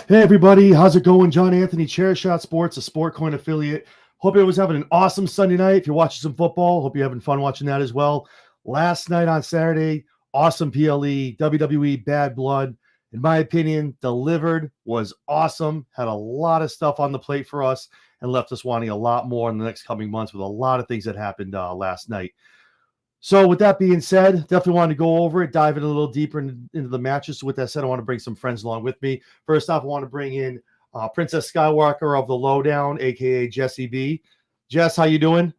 Hey everybody, how's it going? John Anthony, Chairshot Sports, a Sport Coin affiliate. Hope everyone's having an awesome Sunday night. If you're watching some football, hope you're having fun watching that as well. Last night on Saturday, awesome PLE, WWE Bad Blood. In my opinion, delivered, was awesome, had a lot of stuff on the plate for us, and left us wanting a lot more in the next coming months with a lot of things that happened last night. So with that being said, definitely wanted to go over it, dive in a little deeper into the matches. So with that said, I want to bring some friends along with me. First off, I want to bring in Princess Skywalker of the Lowdown, a.k.a. Jessie B. Jess, how you doing?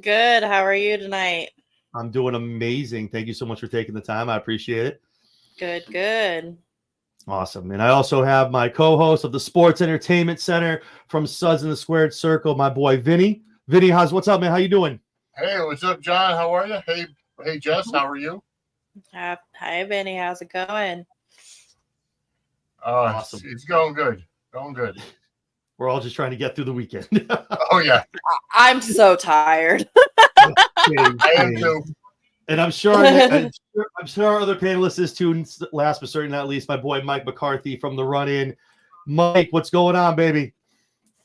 Good. How are you tonight? I'm doing amazing. Thank you so much for taking the time. I appreciate it. Good. Awesome. And I also have my co-host of the Sports Entertainment Center from Suds in the Squared Circle, my boy Vinnie. Vinnie, what's up, man? How you doing? Hey, what's up, John? How are you? Hey, Jess, how are you? Hi, Vinnie. How's it going? Awesome. It's going good. We're all just trying to get through the weekend. Oh, yeah. I'm so tired. I am too. And I'm sure our other panelists is too. Last but certainly not least, my boy Mike McCarthy from the Run-In. Mike, what's going on, baby?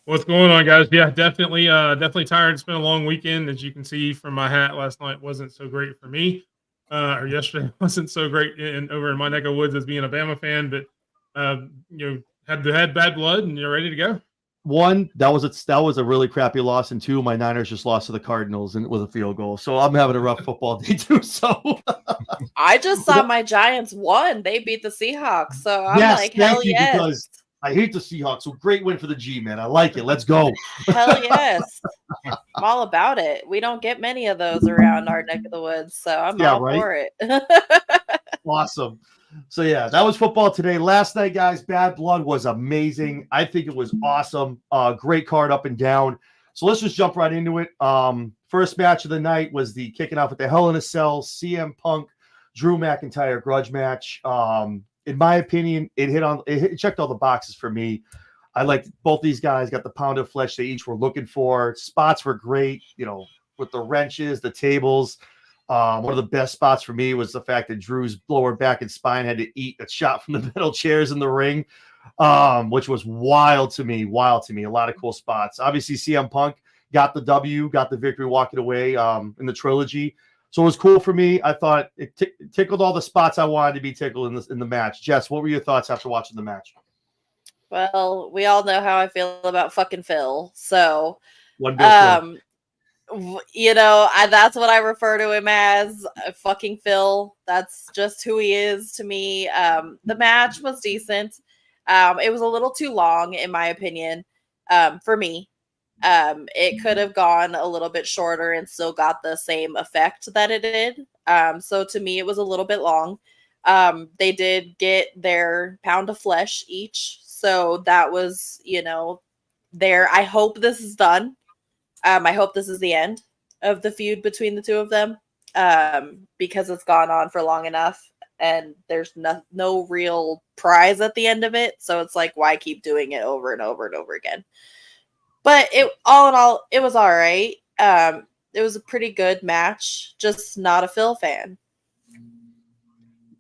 What's going on, guys? Yeah, definitely tired. It's been a long weekend, as you can see from my hat. Last night wasn't so great for me, or yesterday wasn't so great over in my neck of woods as being a Bama fan. But had Bad Blood, and you're ready to go. One, that was a really crappy loss, and two, my Niners just lost to the Cardinals with a field goal. So I'm having a rough football day too. So I just saw my Giants won. They beat the Seahawks. So I'm hell yes. Because I hate the Seahawks. So great win for the G, man. I like it. Let's go. Hell yes. I'm all about it. We don't get many of those around our neck of the woods. So I'm all for it. Awesome. So, yeah, that was football today. Last night, guys, Bad Blood was amazing. I think it was awesome. Great card up and down. So let's just jump right into it. First match of the night was the kicking off with the Hell in a Cell, CM Punk, Drew McIntyre grudge match. In my opinion, it checked all the boxes for me. I liked both these guys, got the pound of flesh they each were looking for. Spots were great, with the wrenches, the tables. One of the best spots for me was the fact that Drew's lower back and spine had to eat a shot from the metal chairs in the ring, which was wild to me. A lot of cool spots. Obviously, CM Punk got the W, got the victory walking away in the trilogy. So it was cool for me. I thought it tickled all the spots I wanted to be tickled in the match. Jess, what were your thoughts after watching the match? Well, we all know how I feel about fucking Phil. So, Phil. That's what I refer to him as, fucking Phil. That's just who he is to me. The match was decent. It was a little too long, in my opinion, for me. It could have gone a little bit shorter and still got the same effect that it did. So to me, it was a little bit long. They did get their pound of flesh each. So that was, there. I hope this is done. I hope this is the end of the feud between the two of them, because it's gone on for long enough and there's no real prize at the end of it. So it's like, why keep doing it over and over and over again? But all in all, it was all right. It was a pretty good match, just not a Phil fan.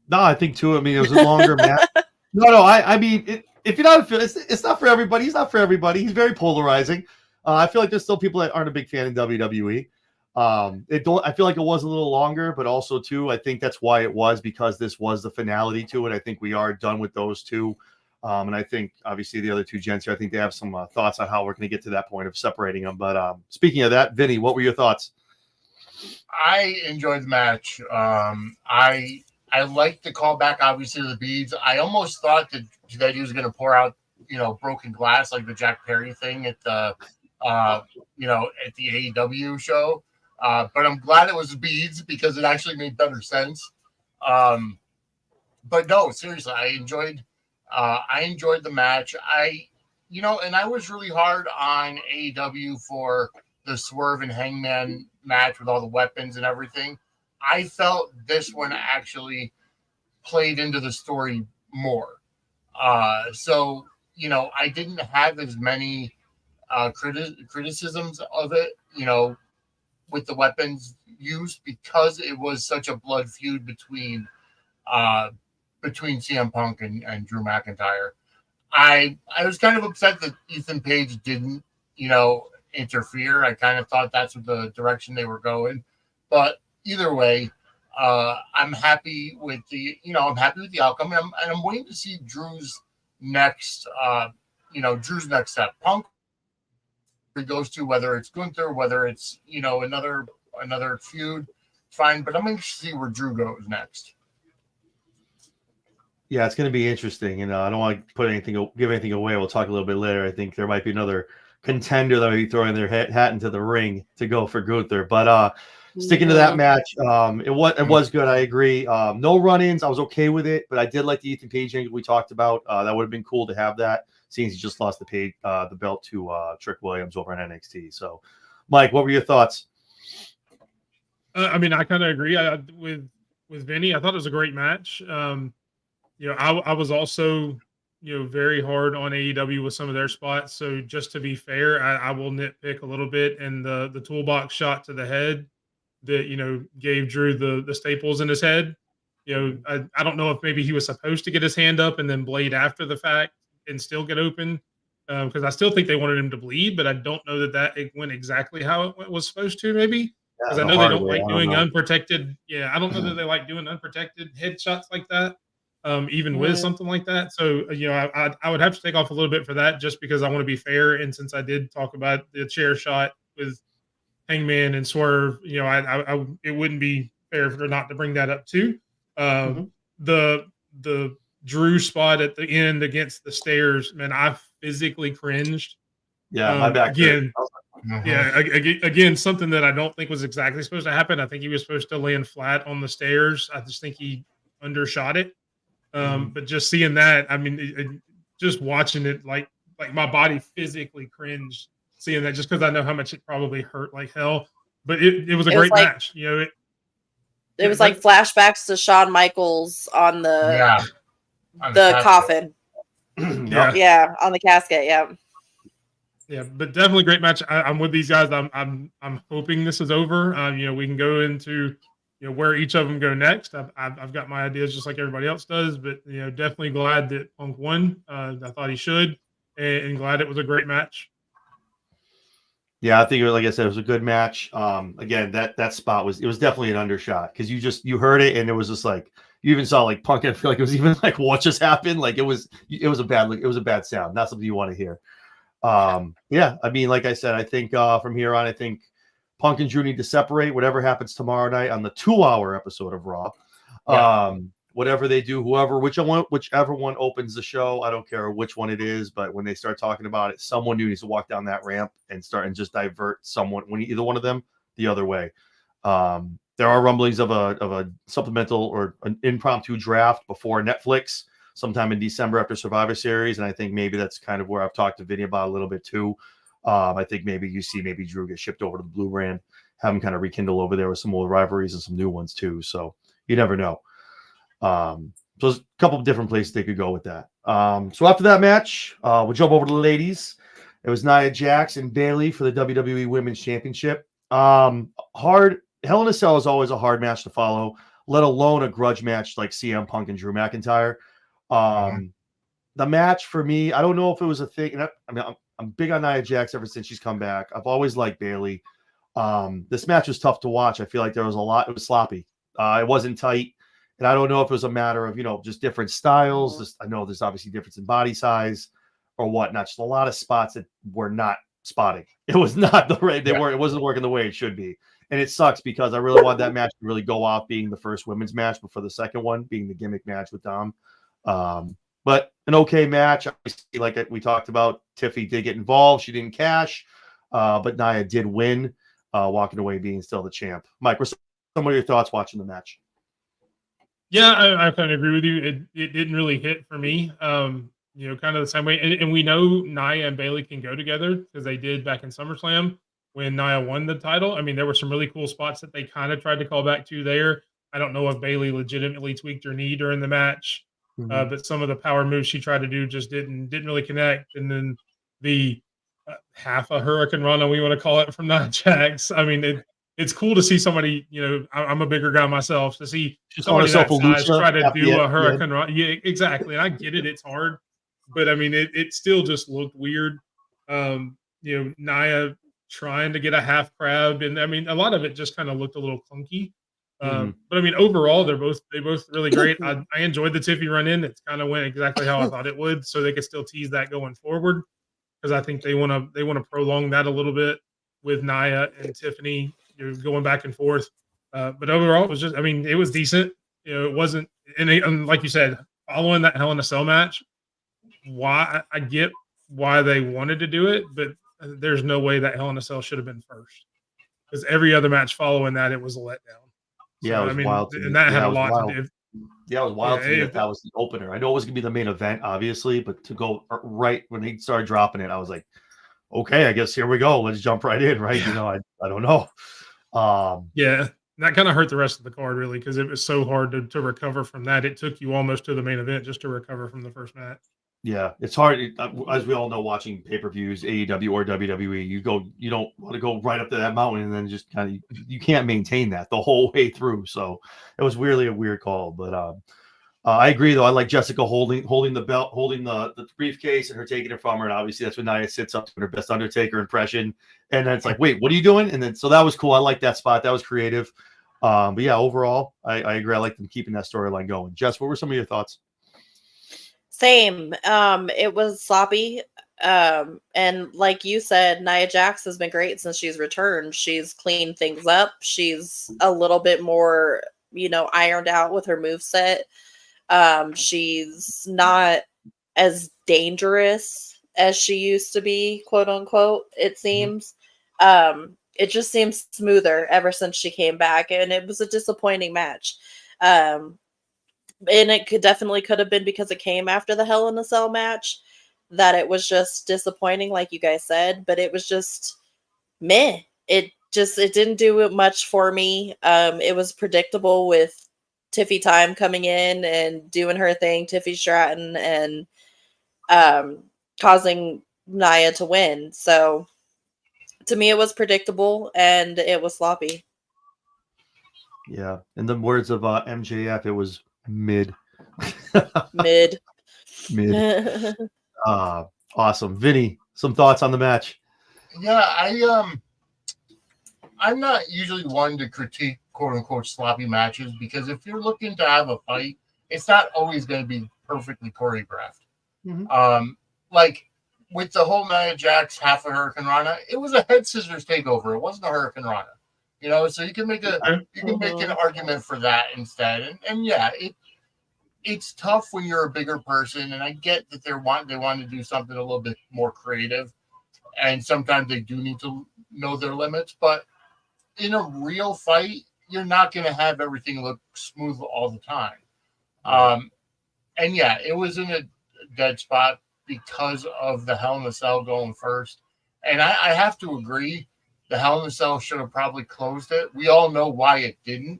No, I think too. I mean, it was a longer match. No. I mean, if you're not a Phil, it's not for everybody. He's not for everybody. He's very polarizing. I feel like there's still people that aren't a big fan in WWE. I feel like it was a little longer, but also too, I think that's why it was, because this was the finality to it. I think we are done with those two. And I think obviously the other two gents here, I think they have some thoughts on how we're going to get to that point of separating them. But speaking of that, Vinny, what were your thoughts? I enjoyed the match. I liked the callback, obviously, to the beads. I almost thought that he was going to pour out, broken glass like the Jack Perry thing at the AEW show. But I'm glad it was beads because it actually made better sense. But no, seriously, I enjoyed the match. And I was really hard on AEW for the Swerve and Hangman match with all the weapons and everything. I felt this one actually played into the story more. So, I didn't have as many criticisms of it, with the weapons used, because it was such a blood feud between CM Punk and Drew McIntyre. I was kind of upset that Ethan Page didn't, interfere. I kind of thought that's what the direction they were going. But either way, I'm happy with the outcome, and I'm waiting to see Drew's next step. Punk it goes to, whether it's Gunther, whether it's another feud, fine. But I'm interested to see where Drew goes next. Yeah, it's going to be interesting. I don't want to give anything away. We'll talk a little bit later. I think there might be another contender that might be throwing their hat into the ring to go for Gunther. But sticking to that match, it was good. I agree. No run-ins. I was okay with it, but I did like the Ethan Page angle we talked about. That would have been cool to have that, seeing he just lost the belt to Trick Williams over on NXT. So, Mike, what were your thoughts? I kind of agree with Vinny. I thought it was a great match. I was also, very hard on AEW with some of their spots. So just to be fair, I will nitpick a little bit. And the toolbox shot to the head that, gave Drew the staples in his head. I don't know if maybe he was supposed to get his hand up and then blade after the fact and still get open. Because I still think they wanted him to bleed, but I don't know that it went exactly how it was supposed to, maybe. Because I know they don't like doing unprotected. Yeah, I don't know that they like doing unprotected headshots like that. Even with something like that. So, I would have to take off a little bit for that just because I want to be fair. And since I did talk about the chair shot with Hangman and Swerve, it wouldn't be fair for not to bring that up too. The Drew spot at the end against the stairs, man, I physically cringed. Yeah, my back again. Yeah, again, something that I don't think was exactly supposed to happen. I think he was supposed to land flat on the stairs. I just think he undershot it. But just seeing that, just watching it, like my body physically cringed seeing that, just because I know how much it probably hurt like hell. But it was a great match. It was like flashbacks to Shawn Michaels on the coffin. Yeah, on the casket. Yeah, but definitely great match. I'm with these guys. I'm hoping this is over. We can go into where each of them go next. I've got my ideas just like everybody else does, but definitely glad that Punk won. I thought he should, and glad it was a great match. Yeah, I think like I said, it was a good match. Again, that spot was definitely an undershot because you heard it and it was just like you even saw like Punk. I feel like it was even like what just happened. Like it was a bad sound, not something you want to hear. Yeah, like I said, I think from here on, I think Punk and Drew need to separate. Whatever happens tomorrow night on the 2-hour episode of Raw, whatever they do, whichever one opens the show, I don't care which one it is. But when they start talking about it, someone new needs to walk down that ramp and start and just divert someone, either one of them, the other way. There are rumblings of a supplemental or an impromptu draft before Netflix sometime in December after Survivor Series, and I think maybe that's kind of where I've talked to Vinnie about a little bit too. I think maybe Drew get shipped over to the Blue Brand, have him kind of rekindle over there with some more rivalries and some new ones too. So you never know. So there's a couple of different places they could go with that. So after that match, we'll jump over to the ladies. It was Nia Jax and Bayley for the WWE Women's Championship. Hard. Hell in a Cell is always a hard match to follow, let alone a grudge match like CM Punk and Drew McIntyre. The match for me, I don't know if it was a thing. And I'm big on Nia Jax ever since she's come back. I've always liked Bayley. This match was tough to watch. I feel like there was a lot. It was sloppy. It wasn't tight. And I don't know if it was a matter of, just different styles. I know there's obviously difference in body size or whatnot. Just a lot of spots that were not spotting. It was not the right. It wasn't working the way it should be. And it sucks because I really wanted that match to really go off being the first women's match before the second one being the gimmick match with Dom. But an okay match. Obviously, like we talked about, Tiffy did get involved. She didn't cash, but Nia did win, walking away being still the champ. Mike, what's some of your thoughts watching the match? Yeah, I kind of agree with you. It didn't really hit for me. Kind of the same way. And we know Nia and Bayley can go together because they did back in SummerSlam when Nia won the title. There were some really cool spots that they kind of tried to call back to there. I don't know if Bayley legitimately tweaked her knee during the match. But some of the power moves she tried to do just didn't really connect. And then the half a hurricane run, we want to call it, from Nia Jax. It's cool to see somebody, I'm a bigger guy myself, to see somebody that size try to do a hurricane run. Yeah, exactly. And I get it. It's hard. but I mean, it still just looked weird. Nia trying to get a half crab, and I mean, a lot of it just kind of looked a little clunky. But I mean, overall, they both really great. I enjoyed the Tiffy run in. It kind of went exactly how I thought it would, so they could still tease that going forward, because I think they want to prolong that a little bit with Nia and Tiffany, going back and forth. But overall, it was just, I mean, it was decent. It wasn't, and like you said, following that Hell in a Cell match, why I get why they wanted to do it, but there's no way that Hell in a Cell should have been first, because every other match following that, it was a letdown. Yeah, So, it was wild. and that had a lot to do. Yeah, it was wild to me that was the opener. I know it was gonna be the main event, obviously, but to go right when he started dropping it, I was like, okay, I guess here we go. Let's jump right in, right? I don't know. Yeah, that kind of hurt the rest of the card, really, because it was so hard to recover from that. It took you almost to the main event just to recover from the first match. Yeah, it's hard, as we all know, watching pay-per-views, AEW or WWE. You don't want to go right up to that mountain and then just kind of you can't maintain that the whole way through. So it was really a weird call, but I agree though. I like Jessica holding the belt, holding the briefcase, and her taking it from her. And obviously that's when Nia sits up to her best Undertaker impression, and then it's like, wait, what are you doing? And then so that was cool. I like that spot. That was creative. But yeah, overall, I agree. I like them keeping that storyline going. Jess, what were some of your thoughts? Same. It was sloppy. And like you said, Nia Jax has been great since she's returned. She's cleaned things up. She's a little bit more, ironed out with her moveset. She's not as dangerous as she used to be, quote unquote, it seems. It just seems smoother ever since she came back, and it was a disappointing match. And it could have been because it came after the Hell in a Cell match, that it was just disappointing, like you guys said, but it was just meh. It didn't do much for me. It was predictable with Tiffy Time coming in and doing her thing, Tiffy Stratton, and causing Nia to win. So to me, it was predictable and it was sloppy. Yeah, in the words of MJF, it was mid. Mid. Awesome. Vinny, some thoughts on the match? Yeah, I'm not usually one to critique quote unquote sloppy matches, because if you're looking to have a fight, it's not always going to be perfectly choreographed. Like with the whole Nia Jax half a Hurricane Rana, it was a head scissors takeover. It wasn't a Hurricane Rana. So you can make an argument for that instead. And yeah, it's tough when you're a bigger person, and I get that they want to do something a little bit more creative, and sometimes they do need to know their limits. But in a real fight, you're not going to have everything look smooth all the time. And yeah, it was in a dead spot because of the Hell in a Cell going first. And I have to agree, the Hell in a Cell should have probably closed it. We all know why it didn't,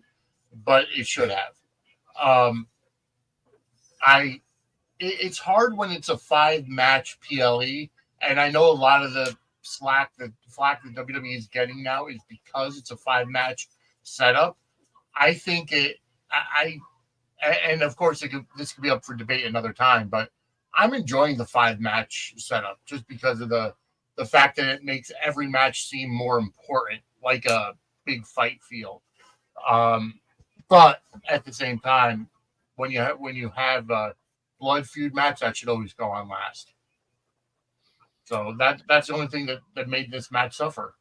but it should have. It's hard when it's a 5-match PLE, and I know a lot of the flack that WWE is getting now is because it's a 5-match setup. I think and of course this could be up for debate another time, but I'm enjoying the 5-match setup just because of the fact that it makes every match seem more important, like a big fight feel. But at the same time, when you have a blood feud match, that should always go on last. So that's the only thing that made this match suffer.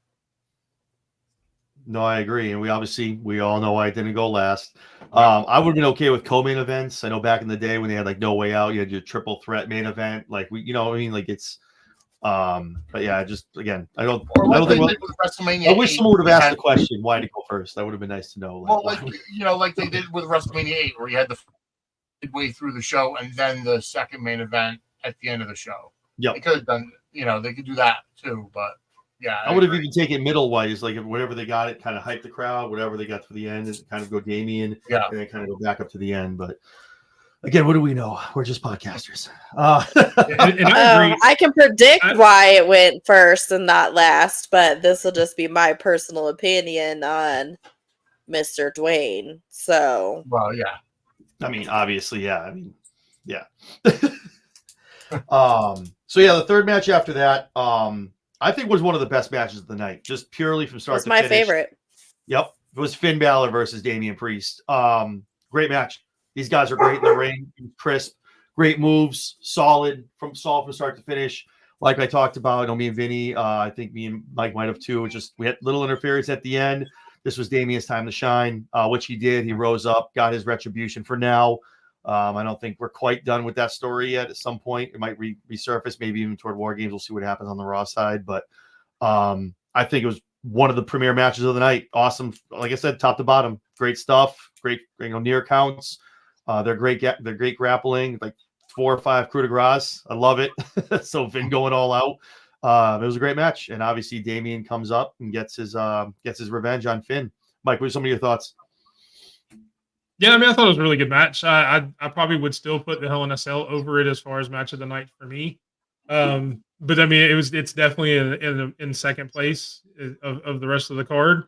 No, I agree. And we all know why it didn't go last. I would have been okay with co-main events. I know back in the day when they had like No Way Out, you had your triple threat main event. Like like it's but yeah, just again, I don't think WrestleMania. I wish someone would have asked the question, why did it go first? That would have been nice to know. Like they did with WrestleMania 8, where you had the midway through the show and then the second main event at the end of the show. Yeah, they could have done. They could do that too, but yeah, I would have even taken middle wise, like whatever they got it, kind of hype the crowd, whatever they got for the end, and kind of go Damien, and then kind of go back up to the end. But again, what do we know? We're just podcasters. And I agree. I can predict why it went first and not last, but this will just be my personal opinion on Mr. Dwayne. So, well, yeah. I mean, obviously, yeah. I mean, yeah. So yeah, the third match after that, I think was one of the best matches of the night, just purely from start That's to my finish. favorite. Yep, it was Finn Balor versus Damian Priest. Great match. These guys are great in the ring, crisp, great moves, solid from start to finish. Like I talked about, I know me and Vinny, I think me and Mike might have too. We had little interference at the end. This was Damian's time to shine, which he did. He rose up, got his retribution for now. I don't think we're quite done with that story yet. At some point, it might resurface, maybe even toward War Games. We'll see what happens on the Raw side. But I think it was one of the premier matches of the night. Awesome. Like I said, top to bottom, great stuff. Great, near counts. They're great. They're great grappling. Like 4 or 5 coup de grace. I love it. So Finn going all out. It was a great match, and obviously Damian comes up and gets his revenge on Finn. Mike, what are some of your thoughts? Yeah, I mean, I thought it was a really good match. I probably would still put the Hell in a Cell over it as far as match of the night for me. But I mean, it's definitely in second place of the rest of the card.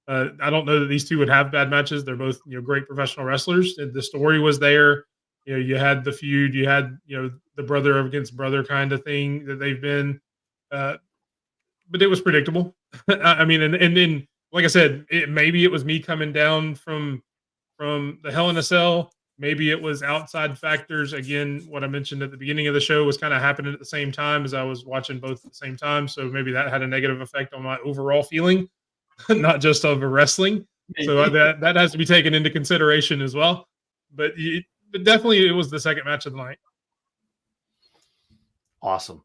I don't know that these two would have bad matches. They're both great professional wrestlers. The story was there. You had the feud. You had the brother against brother kind of thing that they've been. But it was predictable. I mean, and then like I said, maybe it was me coming down from the Hell in a Cell. Maybe it was outside factors. Again, what I mentioned at the beginning of the show was kind of happening at the same time as I was watching both at the same time. So maybe that had a negative effect on my overall feeling, not just of wrestling. So that has to be taken into consideration as well. But definitely it was the second match of the night. Awesome.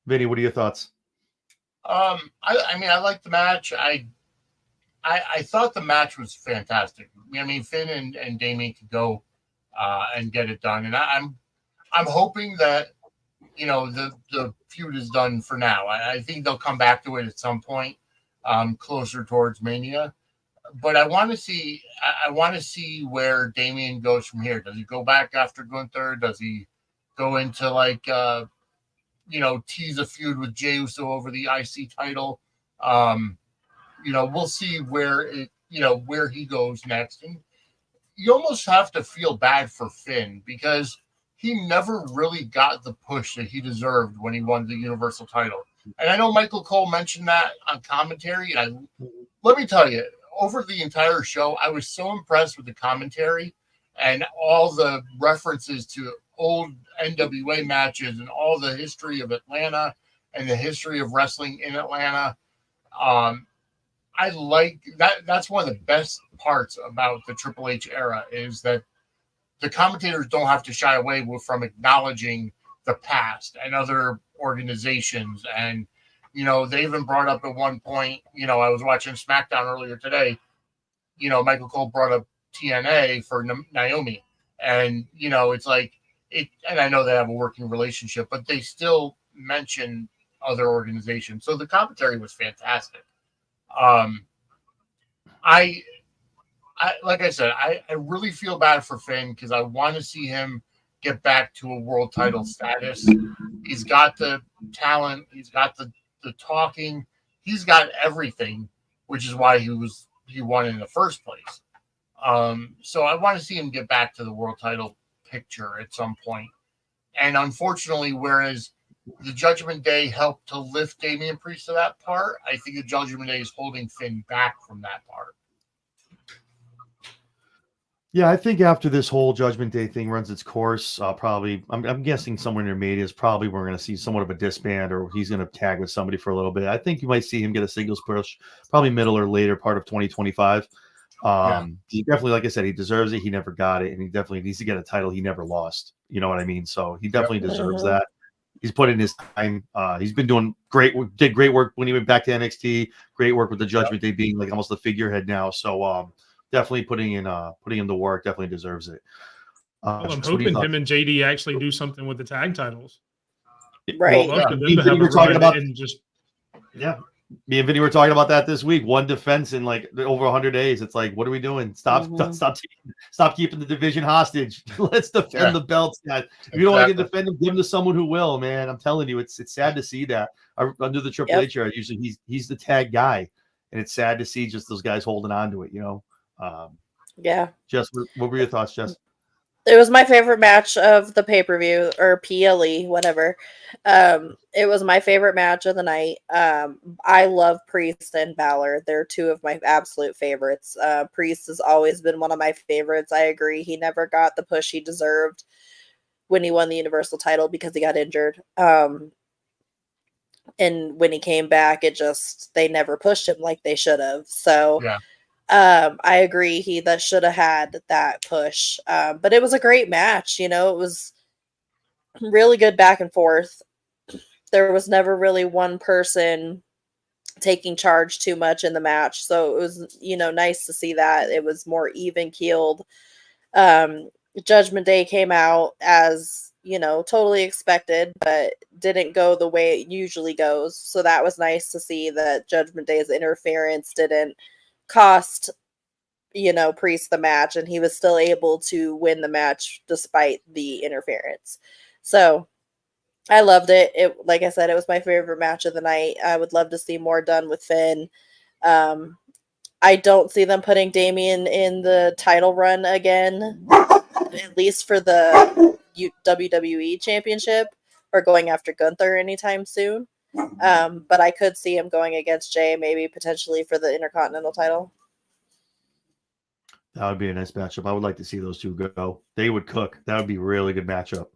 Vinny, what are your thoughts? I mean, I liked the match. I thought the match was fantastic. I mean, Finn and Damian could go and get it done, and I'm hoping that the feud is done for now. I think they'll come back to it at some point, closer towards Mania. But I want to see where Damian goes from here. Does he go back after Gunther? Does he go into tease a feud with Jey Uso over the IC title? We'll see where he goes next. And you almost have to feel bad for Finn because he never really got the push that he deserved when he won the Universal title. And I know Michael Cole mentioned that on commentary. And let me tell you, over the entire show, I was so impressed with the commentary and all the references to old NWA matches and all the history of Atlanta and the history of wrestling in Atlanta. I like that. That's one of the best parts about the Triple H era is that the commentators don't have to shy away from acknowledging the past and other organizations. And, they even brought up at one point, I was watching SmackDown earlier today, Michael Cole brought up TNA for Naomi. And, it's like and I know they have a working relationship, but they still mention other organizations. So the commentary was fantastic. I like I said, I really feel bad for Finn because I want to see him get back to a world title status. He's got the talent, he's got the talking, he's got everything, which is why he won in the first place. So I want to see him get back to the world title picture at some point. And unfortunately, whereas the Judgment Day helped to lift Damian Priest to that part, I think the Judgment Day is holding Finn back from that part. Yeah, I think after this whole Judgment Day thing runs its course, probably I'm guessing somewhere near Mania is probably we're going to see somewhat of a disband, or he's going to tag with somebody for a little bit. I think you might see him get a singles push, probably middle or later part of 2025. He definitely, like I said, he deserves it. He never got it, and he definitely needs to get a title he never lost. You know what I mean? So he definitely deserves that. He's put in his time. He's been doing did great work when he went back to NXT. Great work with the Judgment Day being like almost the figurehead now. So definitely putting in the work. Definitely deserves it. Well, I'm hoping him and JD actually do something with the tag titles. Right. Me and Vinny were talking about that this week. One defense in like over 100 days. It's like, what are we doing? Stop keeping the division hostage. Let's defend the belts, guys. If you don't want to defend them, give them to someone who will, man. I'm telling you, it's sad to see that. Under the Triple H era, usually he's the tag guy, and it's sad to see just those guys holding on to it, Yeah. Jess, what were your thoughts, Jess? It was my favorite match of the pay-per-view, or PLE, whatever. It was my favorite match of the night. I love Priest and Balor. They're two of my absolute favorites. Priest has always been one of my favorites. I agree. He never got the push he deserved when he won the Universal title because he got injured. And when he came back, they never pushed him like they should have. So Yeah. I agree. That should have had that push. But it was a great match. It was really good back and forth. There was never really one person taking charge too much in the match. So it was, nice to see that. It was more even keeled. Judgment Day came out as, totally expected, but didn't go the way it usually goes. So that was nice to see that Judgment Day's interference didn't cost, Priest the match, and he was still able to win the match despite the interference. So I loved it. Like I said, it was my favorite match of the night. I would love to see more done with Finn. I don't see them putting Damian in the title run again, at least for the WWE Championship, or going after Gunther anytime soon. But I could see him going against Jay, maybe potentially for the Intercontinental title. That would be a nice matchup. I would like to see those two go. They would cook. That would be a really good matchup.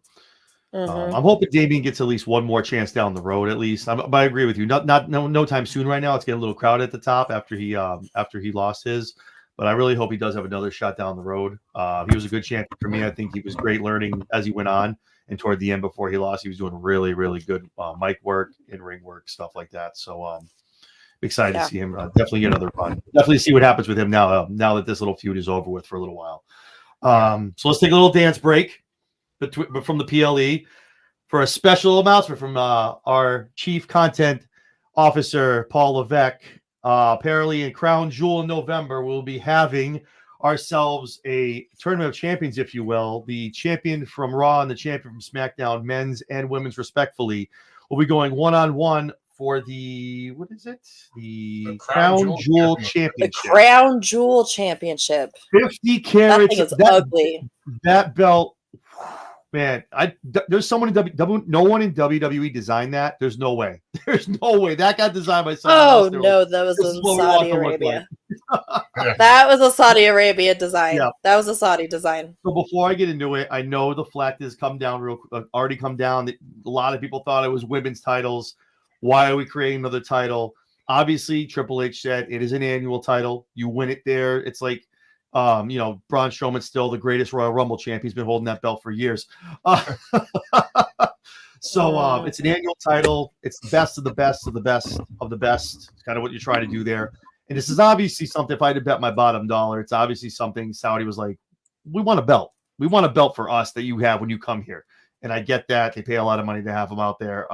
I'm hoping Damian gets at least one more chance down the road, at least. But I agree with you. No time soon right now. It's getting a little crowded at the top after he lost his. But I really hope he does have another shot down the road. He was a good champion for me. I think he was great learning as he went on. And toward the end, before he lost, he was doing really, really good mic work, in-ring work, stuff like that. So excited to see him definitely get another run. Definitely see what happens with him now that this little feud is over with for a little while. So let's take a little dance break from the PLE for a special announcement from our chief content officer, Paul Levesque. Apparently in Crown Jewel in November, we'll be having ourselves a tournament of champions, if you will. The champion from Raw and the champion from SmackDown, men's and women's respectfully, will be going one-on-one for the The Crown Jewel Championship. The Crown Jewel Championship. 50 carats. That thing is ugly. That belt, man. There's someone in no one in WWE designed that. There's no way. There's no way that got designed by someone else. No, that was in Saudi Arabia. That was a Saudi Arabia design. Yeah. That was a Saudi design. So before I get into it, I know the flag has already come down. A lot of people thought it was women's titles. Why are we creating another title? Obviously, Triple H said it is an annual title. You win it there. It's like, Braun Strowman's still the greatest Royal Rumble champ. He's been holding that belt for years. So it's an annual title. It's the best of the best of the best of the best. It's kind of what you're trying to do there. And this is obviously something, if I had to bet my bottom dollar, it's obviously something Saudi was like, we want a belt. We want a belt for us that you have when you come here. And I get that. They pay a lot of money to have them out there.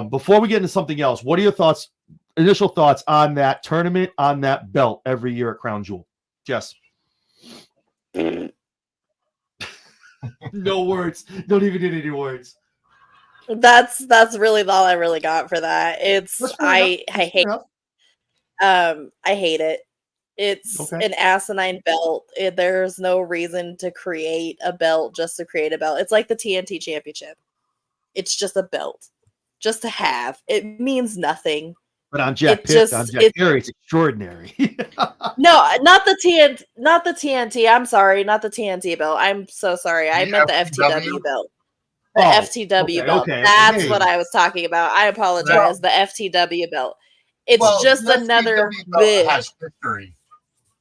Before we get into something else, what are your thoughts, initial thoughts on that tournament, on that belt every year at Crown Jewel? Jess? No words. Don't even need any words. That's really all I really got for that. I hate it. It's an asinine belt. There's no reason to create a belt just to create a belt. It's like the TNT Championship. It's just a belt, just to have. It means nothing. But on Jeff Perry, it's extraordinary. No, not the TNT. I'm sorry, not the TNT belt. I'm so sorry. I meant the FTW belt. The FTW belt. That's what I was talking about. I apologize. The FTW belt. It's just another bit. Has history.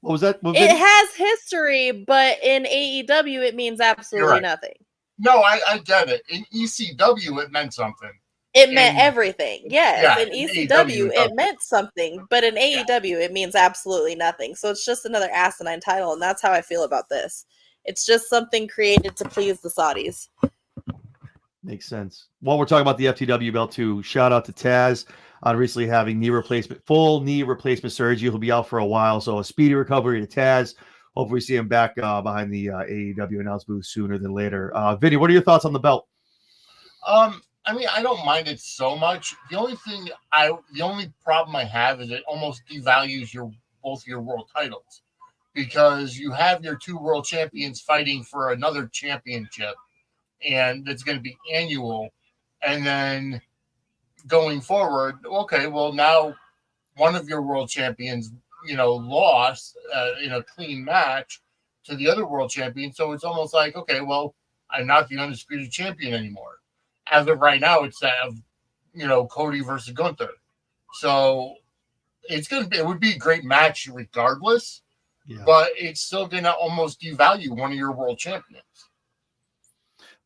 What was that? It has history, but in AEW, it means absolutely nothing. No, I get it. In ECW, it meant something. It meant everything. Yes. In ECW, it meant something, but in AEW, it means absolutely nothing. So it's just another asinine title, and that's how I feel about this. It's just something created to please the Saudis. Makes sense. While we're talking about the FTW belt too, shout out to Taz on recently having full knee replacement surgery. He'll be out for a while, so a speedy recovery to Taz. Hopefully we see him back behind the AEW announce booth sooner than later. Vinny, what are your thoughts on the belt? I mean, I don't mind it so much. The only problem I have is it almost devalues both your world titles, because you have your two world champions fighting for another championship, and it's going to be annual. And then going forward, okay, well, now one of your world champions, lost in a clean match to the other world champion. So it's almost like, okay, well, I'm not the undisputed champion anymore. As of right now, it's Cody versus Gunther. So it would be a great match regardless, but it's still going to almost devalue one of your world champions.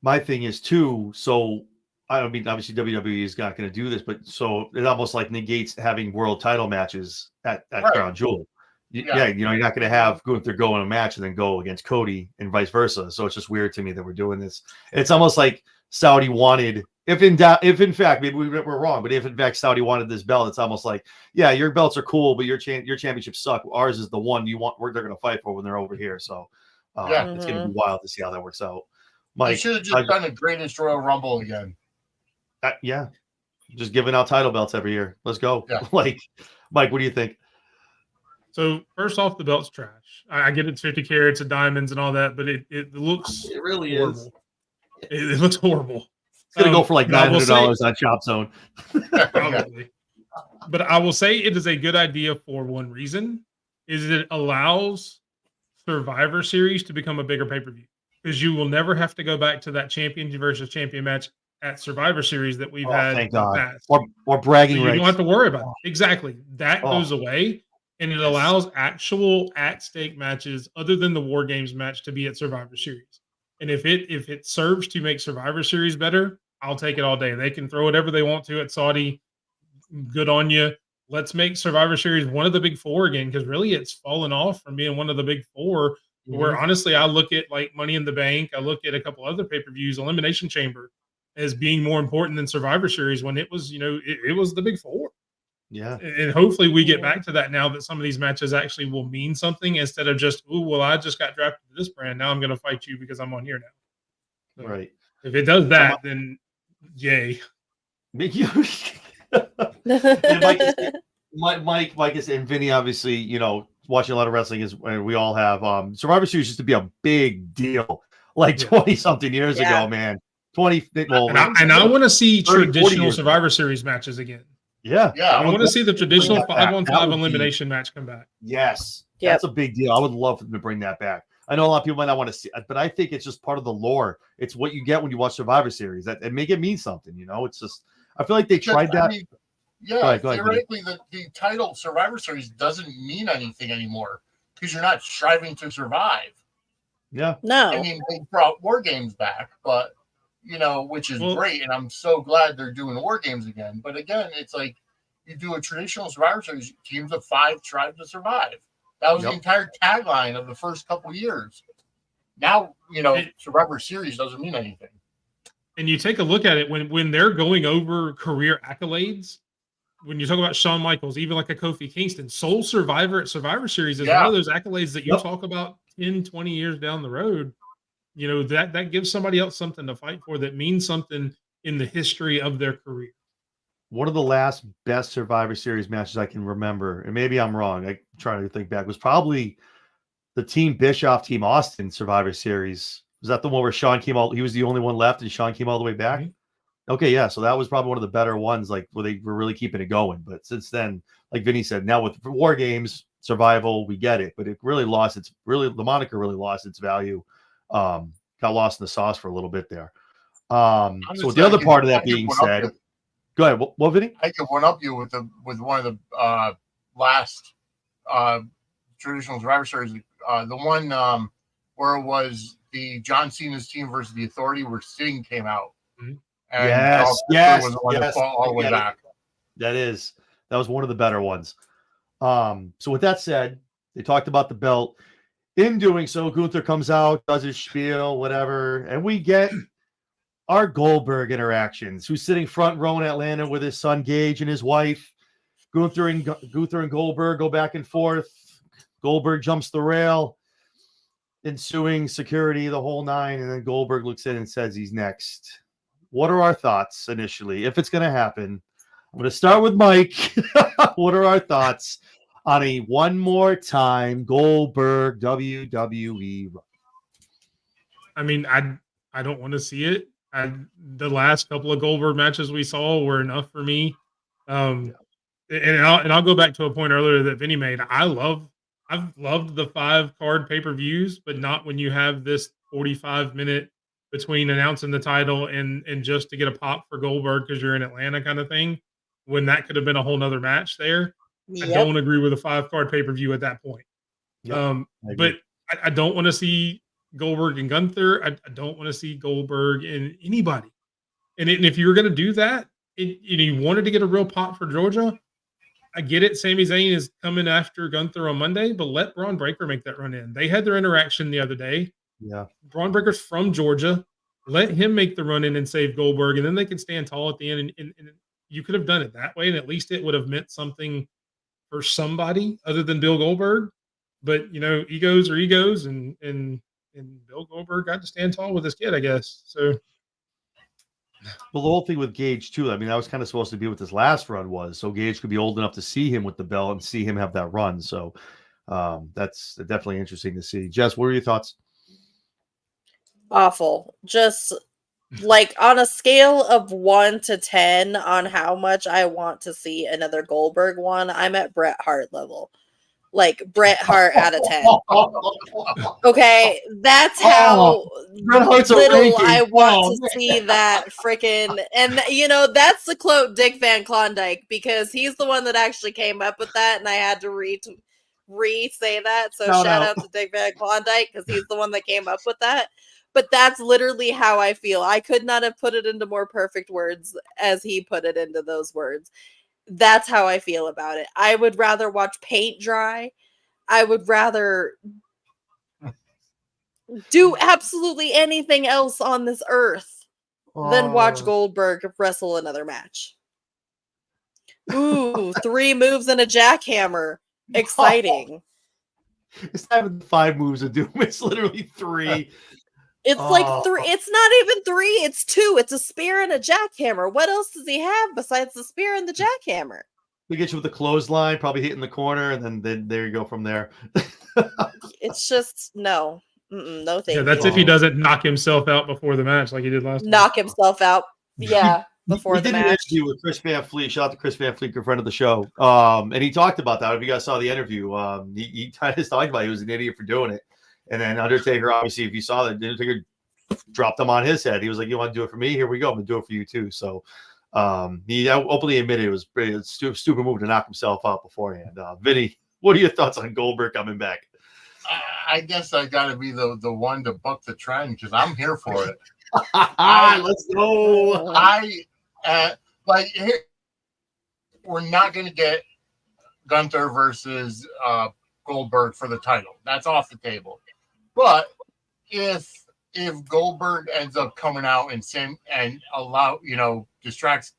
My thing is too, so I mean, obviously WWE is not going to do this, but so it almost like negates having world title matches at Crown Jewel. Yeah, you're not going to have Gunther go in a match and then go against Cody and vice versa. So it's just weird to me that we're doing this. It's almost like Saudi wanted, if in fact, maybe we're wrong, but if in fact Saudi wanted this belt, it's almost like, yeah, your belts are cool, but your championships suck. Ours is the one they're going to fight for when they're over here. So it's going to be wild to see how that works out. Mike, you should have just done the Greatest Royal Rumble again. Just giving out title belts every year. Let's go. Yeah. Mike, what do you think? So first off, the belt's trash. I get it's 50 carats of diamonds and all that, but it looks really horrible. It looks horrible. It's gonna go for like $900 on Chop Zone. Probably. But I will say it is a good idea for one reason: is it allows Survivor Series to become a bigger pay-per-view, because you will never have to go back to that champion versus champion match at Survivor Series that we've had thank in the God. past. Or bragging so you rights. don't have to worry about it. Exactly. That goes away, and it allows actual at-stake matches other than the War Games match to be at Survivor Series. And if it serves to make Survivor Series better, I'll take it all day. They can throw whatever they want to at Saudi. Good on you. Let's make Survivor Series one of the big four again, because really it's fallen off from being one of the big four. Where honestly, I look at like Money in the Bank, I look at a couple other pay-per-views, Elimination Chamber, as being more important than Survivor Series when it was, it was the big four. Yeah. And hopefully we get back to that now, that some of these matches actually will mean something instead of just, I just got drafted to this brand. Now I'm going to fight you because I'm on here now. So right. If it does that, then yay. Mike is, and Vinny, obviously, watching a lot of wrestling and we all have. Survivor Series used to be a big deal, like 20 something years ago, man. 20. Well, and I want to see traditional Survivor Series matches again. Yeah. I want to see the traditional 5-on-5 elimination match come back. Yes. That's a big deal. I would love for them to bring that back. I know a lot of people might not want to see it, but I think it's just part of the lore. It's what you get when you watch Survivor Series. That and make it mean something, It's just, I feel like they tried that. Go ahead, theoretically, the title Survivor Series doesn't mean anything anymore because you're not striving to survive. Yeah. No. I mean, they brought War Games back, but which is great, and I'm so glad they're doing War Games again. But again, it's like you do a traditional Survivor Series, teams of 5 strive to survive. That was the entire tagline of the first couple years. Now, Survivor Series doesn't mean anything. And you take a look at it when they're going over career accolades. When you talk about Shawn Michaels, even like a Kofi Kingston, sole survivor at Survivor Series is one of those accolades that you talk about 10, 20 years down the road. That gives somebody else something to fight for that means something in the history of their career. One of the last best Survivor Series matches I can remember, and maybe I'm wrong, I'm trying to think back, was probably the Team Bischoff, Team Austin Survivor Series. Was that the one where Shawn came he was the only one left and Shawn came all the way back? Mm-hmm. Okay, yeah. So that was probably one of the better ones, like where they were really keeping it going. But since then, like Vinny said, now with War Games, Survival, we get it. But it really the moniker really lost its value. Got lost in the sauce for a little bit there. So with the other part of that being said, go ahead. What, Vinny? I could one up you with one of the last traditional Survivor Series, the one where it was the John Cena's team versus the Authority, where Sting came out. Mm-hmm. And was the one that fought all the way back. That was one of the better ones. So with that said, they talked about the belt. In doing so, Gunther comes out, does his spiel, whatever, and we get our Goldberg interactions. Who's sitting front row in Atlanta with his son Gage and his wife. Gunther and Goldberg go back and forth. Goldberg jumps the rail, ensuing security, the whole 9, and then Goldberg looks in and says he's next. What are our thoughts initially, if it's going to happen? I'm going to start with Mike. What are our thoughts? on a one more time Goldberg WWE run? I mean, I don't want to see it. The last couple of Goldberg matches we saw were enough for me. And I'll go back to a point earlier that Vinnie made. I've loved the 5-card pay-per-views, but not when you have this 45-minute between announcing the title and just to get a pop for Goldberg because you're in Atlanta kind of thing, when that could have been a whole nother match there. Yep. I don't agree with a 5-card pay-per-view at that point. Yep, But I don't want to see Goldberg and Gunther. I don't want to see Goldberg and anybody. And if you were going to do that, you wanted to get a real pop for Georgia, I get it. Sami Zayn is coming after Gunther on Monday, but let Braun Breaker make that run in. They had their interaction the other day. Yeah. Braun Breaker's from Georgia. Let him make the run in and save Goldberg, and then they can stand tall at the end. And you could have done it that way, and at least it would have meant something for somebody other than Bill Goldberg. But, egos are egos, and Bill Goldberg got to stand tall with his kid, I guess. So. Well, the whole thing with Gage too. I mean, that was kind of supposed to be what this last run was, so Gage could be old enough to see him with the belt and see him have that run. So that's definitely interesting to see. Jess, what are your thoughts? Awful. Just like on a scale of 1 to 10 on how much I want to see another Goldberg one, I'm at Bret Hart level. Like Bret Hart out of 10. Okay, that's how little I want to see that freaking. And that's the quote Dick Van Klondike, because he's the one that actually came up with that, and I had to re-say that. So shout out to Dick Van Klondike, because he's the one that came up with that. But that's literally how I feel. I could not have put it into more perfect words as he put it into those words. That's how I feel about it. I would rather watch paint dry. I would rather do absolutely anything else on this earth than watch Goldberg wrestle another match. Ooh, 3 moves and a jackhammer. Exciting. It's not even 5 moves of doom. It's literally 3. It's like 3. It's not even 3. It's 2. It's a spear and a jackhammer. What else does he have besides the spear and the jackhammer? We get you with the clothesline, probably hitting the corner, and then there you go from there. It's just no. No thank you. That's if he doesn't knock himself out before the match like he did last time. Knock himself out. Yeah, before the match. We did an interview with Chris Van Fleet. Shout out to Chris Van Fleet, good friend of the show. And he talked about that. If you guys saw the interview, he kind of talked about he was an idiot for doing it. And then Undertaker, obviously, if you saw that, Undertaker dropped him on his head. He was like, "You want to do it for me? Here we go. I'm gonna do it for you too." So he openly admitted it was a stupid move to knock himself out beforehand. Vinny, what are your thoughts on Goldberg coming back? I guess I got to be the one to buck the trend, because I'm here for it. Let's go. We're not going to get Gunther versus Goldberg for the title. That's off the table. But if Goldberg ends up coming out and distracts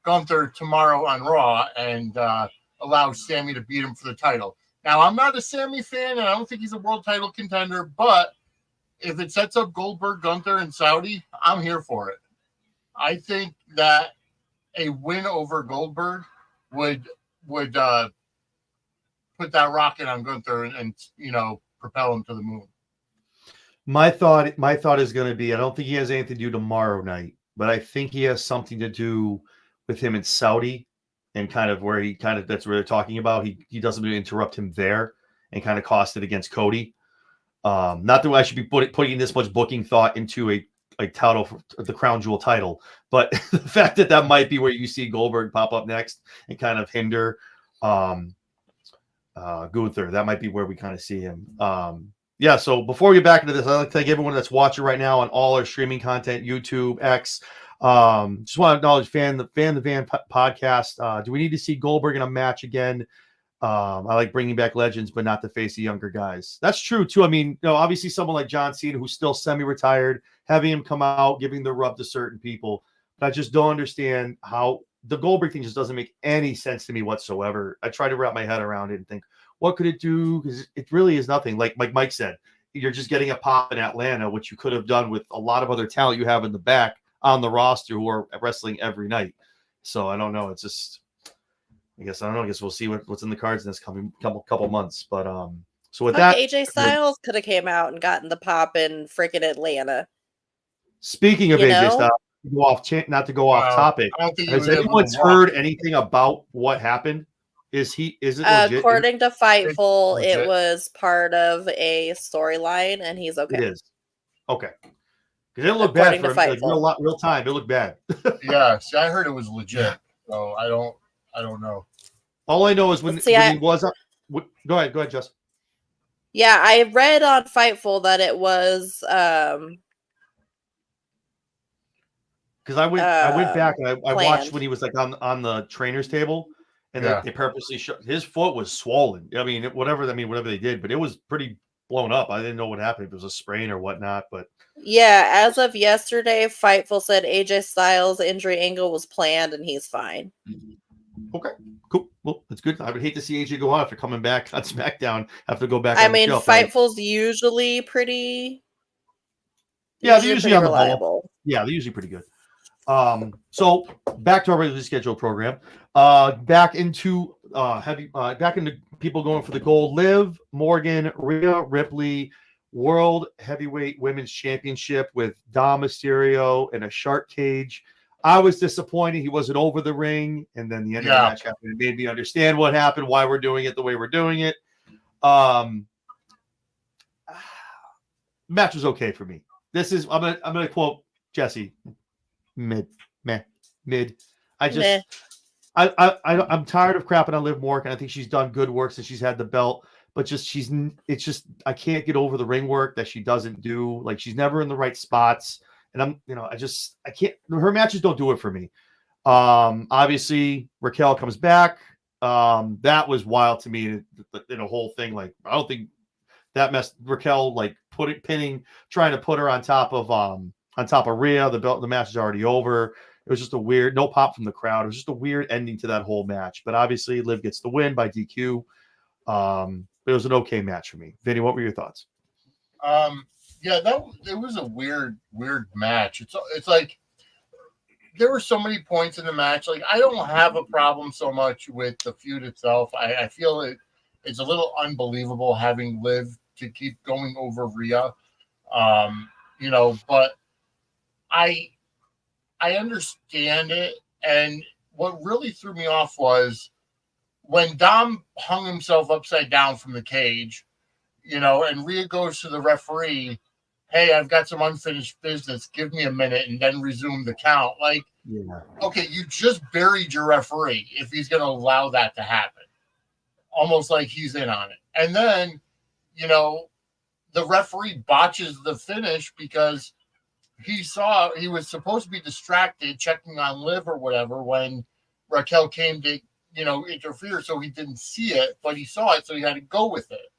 Gunther tomorrow on Raw and allows Sammy to beat him for the title. Now, I'm not a Sammy fan, and I don't think he's a world title contender, but if it sets up Goldberg, Gunther, and Saudi, I'm here for it. I think that a win over Goldberg would put that rocket on Gunther and propel him to the moon. My thought is going to be, I don't think he has anything to do tomorrow night, but I think he has something to do with him in Saudi, and kind of that's where they're talking about. He doesn't interrupt him there and kind of cost it against Cody. Not that I should be putting this much booking thought into a title, the crown jewel title, but the fact that might be where you see Goldberg pop up next and kind of hinder Gunther. That might be where we kind of see him. Yeah, so before we get back into this, I'd like to thank everyone that's watching right now on all our streaming content, YouTube, X. Just want to acknowledge Fan the Van podcast. Do we need to see Goldberg in a match again? I like bringing back legends, but not to face the younger guys. That's true, too. I mean, obviously someone like John Cena, who's still semi-retired, having him come out, giving the rub to certain people. But I just don't understand how the Goldberg thing just doesn't make any sense to me whatsoever. I try to wrap my head around it and think, what could it do? Because it really is nothing. Like Mike said, you're just getting a pop in Atlanta, which you could have done with a lot of other talent you have in the back on the roster who are wrestling every night. So I don't know. It's just, I guess I don't know. I guess we'll see what's in the cards in this coming couple months. But so with Fuck, that, AJ Styles could have came out and gotten the pop in freaking Atlanta. speaking of You AJ know? Styles, not to go off topic. I don't think he Has was able anyone to walk. heard anything about what happened? Is it legit? According to Fightful, legit. it was part of a storyline, and he's okay. It is. Okay. Because it looked bad for him, like real time. It looked bad. Yeah, see, I heard it was legit, so I don't know. All I know is when he was up. Go ahead, Jess. Yeah, I read on Fightful that it was because I went back and I watched planned. when he was like on the trainer's table, and Yeah. they purposely showed his foot was swollen. I mean, whatever they did, but it was pretty blown up. I didn't know what happened, if it was a sprain or whatnot. But yeah, as of yesterday, Fightful said AJ Styles' injury angle was planned and he's fine. Okay, cool. Well, that's good. I would hate to see AJ go out after coming back on SmackDown. Have to go back. I on mean, the shelf. Fightful's usually pretty. Yeah, they're usually on the reliable. ball. Yeah, they're usually pretty good. So back to our regularly scheduled program. Back into people going for the gold. Liv Morgan, Rhea Ripley, World Heavyweight Women's Championship with Dom Mysterio in a shark cage. I was disappointed he wasn't over the ring, and then the end of the match happened. It made me understand what happened, why we're doing it the way we're doing it. Match was okay for me. This is I'm gonna quote Jesse. Mid. I'm tired of crapping on Liv Morgan. I think she's done good work since she's had the belt, but I can't get over the ring work that she doesn't do. Like, she's never in the right spots, and I can't. Her matches don't do it for me. Obviously Raquel comes back. That was wild to me in a whole thing. Like, I don't think that messed Raquel, like trying to put her on top of Rhea. The match is already over. It was just a weird, no pop from the crowd. It was just a weird ending to that whole match. But obviously, Liv gets the win by DQ. It was an okay match for me. Vinny, what were your thoughts? It was a weird match. It's like there were so many points in the match. Like, I don't have a problem so much with the feud itself. I feel it's a little unbelievable having Liv to keep going over Rhea. But I understand it, and what really threw me off was when Dom hung himself upside down from the cage, and Rhea goes to the referee, "Hey, I've got some unfinished business. Give me a minute," and then resume the count. Like, okay, you just buried your referee if he's going to allow that to happen. Almost like he's in on it. And then, the referee botches the finish because he was supposed to be distracted checking on Liv or whatever when Raquel came to, interfere. So he didn't see it, but he saw it. So he had to go with it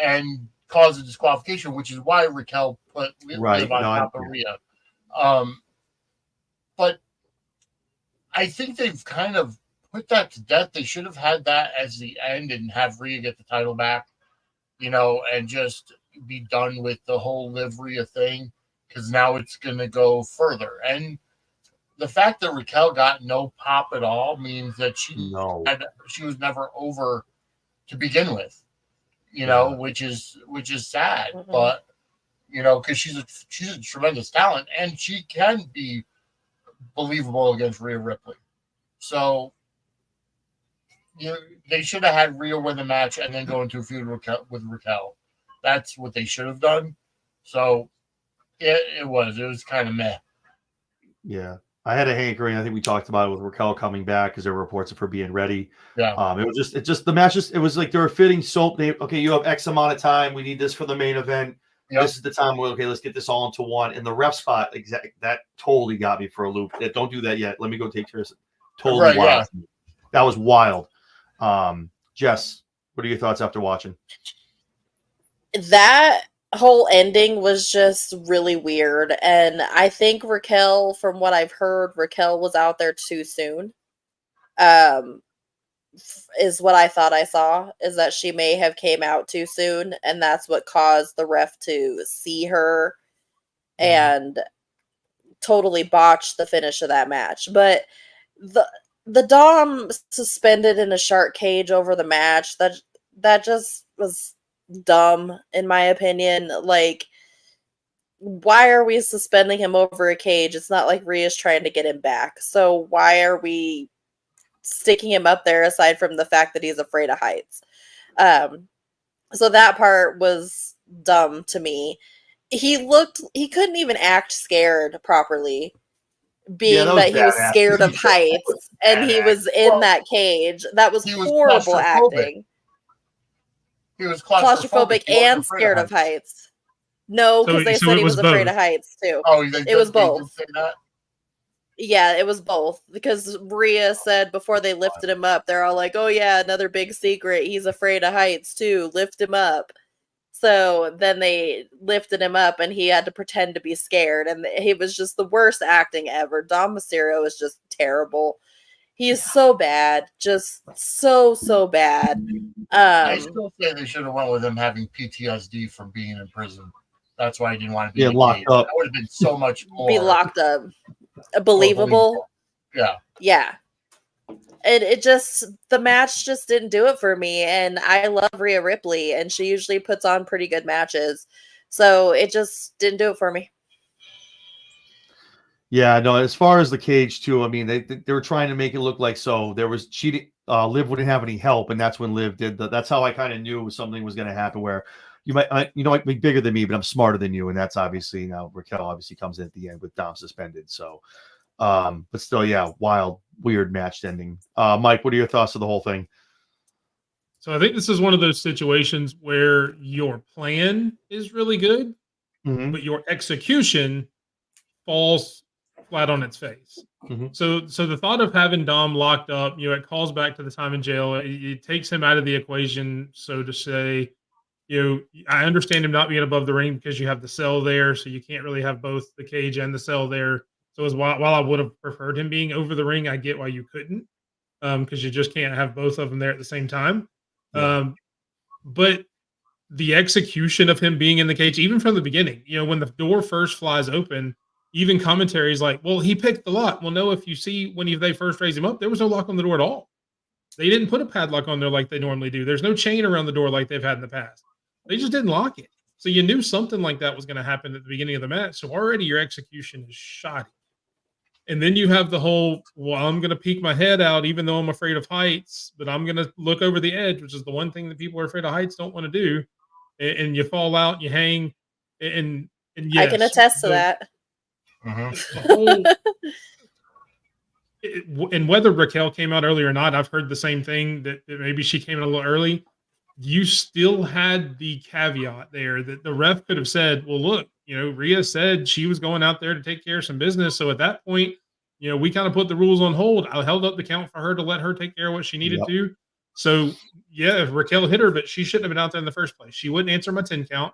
and cause a disqualification, which is why Raquel put Liv on top of Rhea. But I think they've kind of put that to death. They should have had that as the end and have Rhea get the title back, and just be done with the whole Liv Rhea thing, because now it's going to go further. And the fact that Raquel got no pop at all means that she was never over to begin with, which is sad. Mm-hmm. But because she's a tremendous talent and she can be believable against Rhea Ripley. So they should have had Rhea win the match and then go into a feud with Raquel. That's what they should have done. So it was kind of meh. Yeah. I had a hankering. I think we talked about it with Raquel coming back because there were reports of her being ready. Yeah. It just the match. It was like they were fitting soap. Okay, you have X amount of time. We need this for the main event. Yep. This is the time where, okay, let's get this all into one. And the ref spot, that totally got me for a loop. Don't do that yet. Let me go take care of it. Totally wild. Yeah. That was wild. Jess, what are your thoughts after watching? That whole ending was just really weird. And I think Raquel, from what I've heard, Raquel was out there too soon. Is what I thought I saw, is that she may have came out too soon, and that's what caused the ref to see her and totally botch the finish of that match. But the Dom suspended in a shark cage over the match, that just was dumb in my opinion. Like, why are we suspending him over a cage? It's not like Rhea's trying to get him back. So why are we sticking him up there aside from the fact that he's afraid of heights? So that part was dumb to me. He couldn't even act scared properly, being that he was badass. scared of heights and he was in that cage. That was horrible acting. He was Claustrophobic and scared of heights. No, because they said he was afraid of heights too. Oh, it was both. Say that? Yeah, it was both. Because Rhea said before they lifted him up, they're all like, "Oh yeah, another big secret. He's afraid of heights too. Lift him up." So then they lifted him up and he had to pretend to be scared. And he was just the worst acting ever. Dom Mysterio is just terrible. He is so bad. Just so bad. I still say they should have went with him having PTSD from being in prison. That's why I didn't want to be locked up. That would have been so much more. Be locked up. Believable. Yeah. It just, the match just didn't do it for me. And I love Rhea Ripley and she usually puts on pretty good matches. So it just didn't do it for me. Yeah, no, as far as the cage too, I mean, they were trying to make it look like there was cheating. Liv wouldn't have any help, and that's when Liv did that's how I kind of knew something was going to happen where you might be bigger than me, but I'm smarter than you. And that's obviously now Raquel obviously comes in at the end with Dom suspended. So, but still, yeah, wild, weird match ending. Mike, what are your thoughts of the whole thing? So I think this is one of those situations where your plan is really good, but your execution falls flat on its face. So the thought of having Dom locked up, it calls back to the time in jail. It takes him out of the equation, so to say. I understand him not being above the ring because you have the cell there, so you can't really have both the cage and the cell there. So while I would have preferred him being over the ring, I get why you couldn't, because you just can't have both of them there at the same time. Yeah. But the execution of him being in the cage, even from the beginning, when the door first flies open, even commentary is like, well, he picked the lock. Well, no, if you see when they first raised him up, there was no lock on the door at all. They didn't put a padlock on there like they normally do. There's no chain around the door like they've had in the past. They just didn't lock it. So you knew something like that was going to happen at the beginning of the match. So already your execution is shoddy. And then you have the whole, well, I'm going to peek my head out even though I'm afraid of heights, but I'm going to look over the edge, which is the one thing that people who are afraid of heights don't want to do. And you fall out, you hang, and yes, I can attest to that. And whether Raquel came out early or not, I've heard the same thing, that maybe she came in a little early. You still had the caveat there that the ref could have said, well, look, Rhea said she was going out there to take care of some business. So at that point, we kind of put the rules on hold. I held up the count for her to let her take care of what she needed to. So yeah, if Raquel hit her, but she shouldn't have been out there in the first place. She wouldn't answer my 10 count,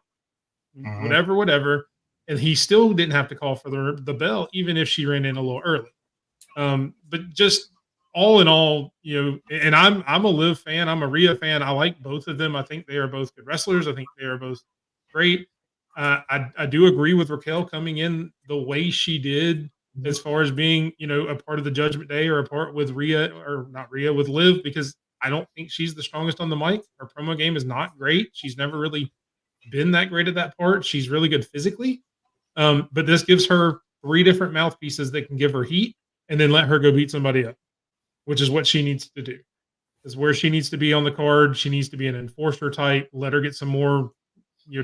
whatever. And he still didn't have to call for the bell, even if she ran in a little early. But just all in all, and I'm a Liv fan, I'm a Rhea fan. I like both of them. I think they are both good wrestlers. I think they are both great. I do agree with Raquel coming in the way she did, as far as being, a part of the Judgment Day or a part with with Liv, because I don't think she's the strongest on the mic. Her promo game is not great. She's never really been that great at that part. She's really good physically. But this gives her 3 different mouthpieces that can give her heat and then let her go beat somebody up, which is what she needs to do. Is where she needs to be on the card. She needs to be an enforcer type. Let her get some more,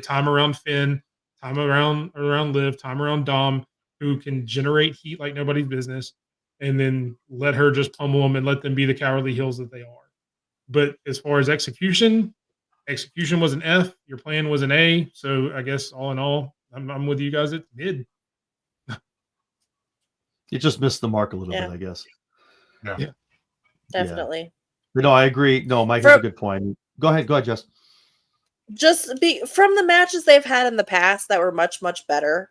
time around Finn, time around Liv, time around Dom, who can generate heat like nobody's business, and then let her just pummel them and let them be the cowardly heels that they are. But as far as execution was an F. Your plan was an A. So I guess all in all, I'm with you guys at mid. You just missed the mark a little bit, I guess. Yeah. Definitely. Yeah. No, I agree. No, Mike has a good point. Go ahead, Jess. Just from the matches they've had in the past that were much, much better,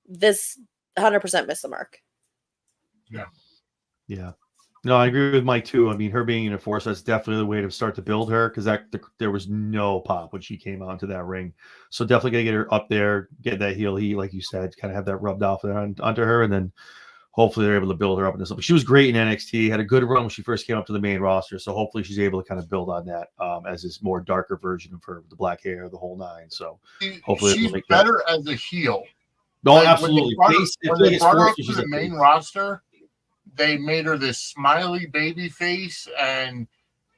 this 100% missed the mark. Yeah. No, I agree with Mike too. I mean, her being in a force, that's definitely the way to start to build her, because there was no pop when she came onto that ring. So definitely gonna get her up there, get that heel heat, like you said, kind of have that rubbed off there onto her, and then hopefully they're able to build her up into something. She was great in NXT, had a good run when she first came up to the main roster. So hopefully she's able to kind of build on that as this more darker version of her, the black hair, the whole nine. So hopefully she's better as a heel. No, like, absolutely. When they brought her up to the main roster, they made her this smiley baby face, and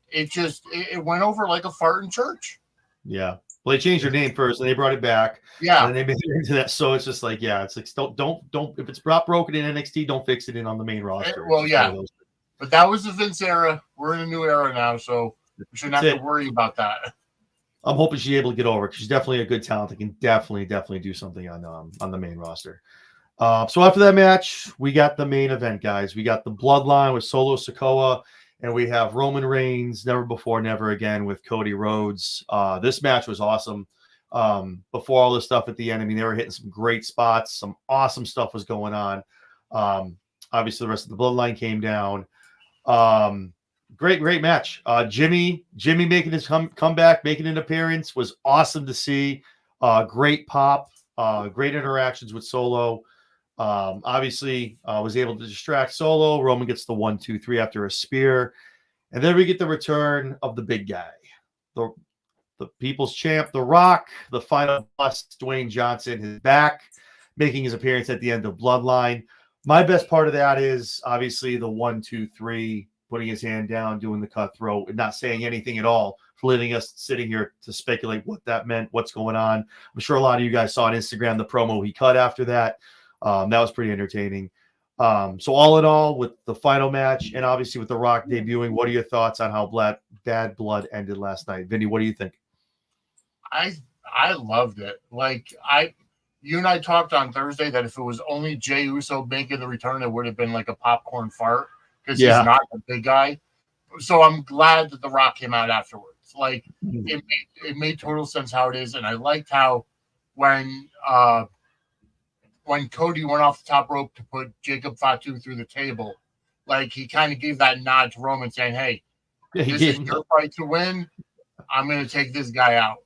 it went over like a fart in church. Yeah. Well, they changed her name first, and they brought it back. Yeah, and then they made it into that. So it's just like, yeah, it's like don't. If it's not broken in NXT, don't fix it in on the main roster. Well, yeah, but that was the Vince era. We're in a new era now, so we shouldn't have to worry about that. I'm hoping she's able to get over because she's definitely a good talent that can definitely do something on the main roster. So after that match, we got the main event, guys. We got the Bloodline with Solo Sikoa. And we have Roman Reigns, never before, never again, with Cody Rhodes. This match was awesome. Before all this stuff at the end, I mean, they were hitting some great spots. Some awesome stuff was going on. Obviously, the rest of the Bloodline came down. Great match. Jimmy making his comeback, making an appearance was awesome to see. Great pop. Great interactions with Solo. Obviously was able to distract Solo. Roman gets the 1-2-3 after a spear. And then we get the return of the big guy, the people's champ, The Rock, the final boss, Dwayne Johnson, is back, making his appearance at the end of Bloodline. My best part of that is obviously the 1-2-3, putting his hand down, doing the cutthroat, and not saying anything at all, for letting us sitting here to speculate what that meant, what's going on. I'm sure a lot of you guys saw on Instagram the promo he cut after that. That was pretty entertaining. So all in all, with the final match and obviously with The Rock debuting, what are your thoughts on how Bad Blood ended last night? Vinny, what do you think? I loved it. Like you and I talked on Thursday that if it was only Jey Uso making the return, it would have been like a popcorn fart because he's not a big guy. So I'm glad that The Rock came out afterwards. Like it made total sense how it is, and I liked how when Cody went off the top rope to put Jacob Fatu through the table, like he kind of gave that nod to Roman saying, hey, this is your fight to win. I'm going to take this guy out,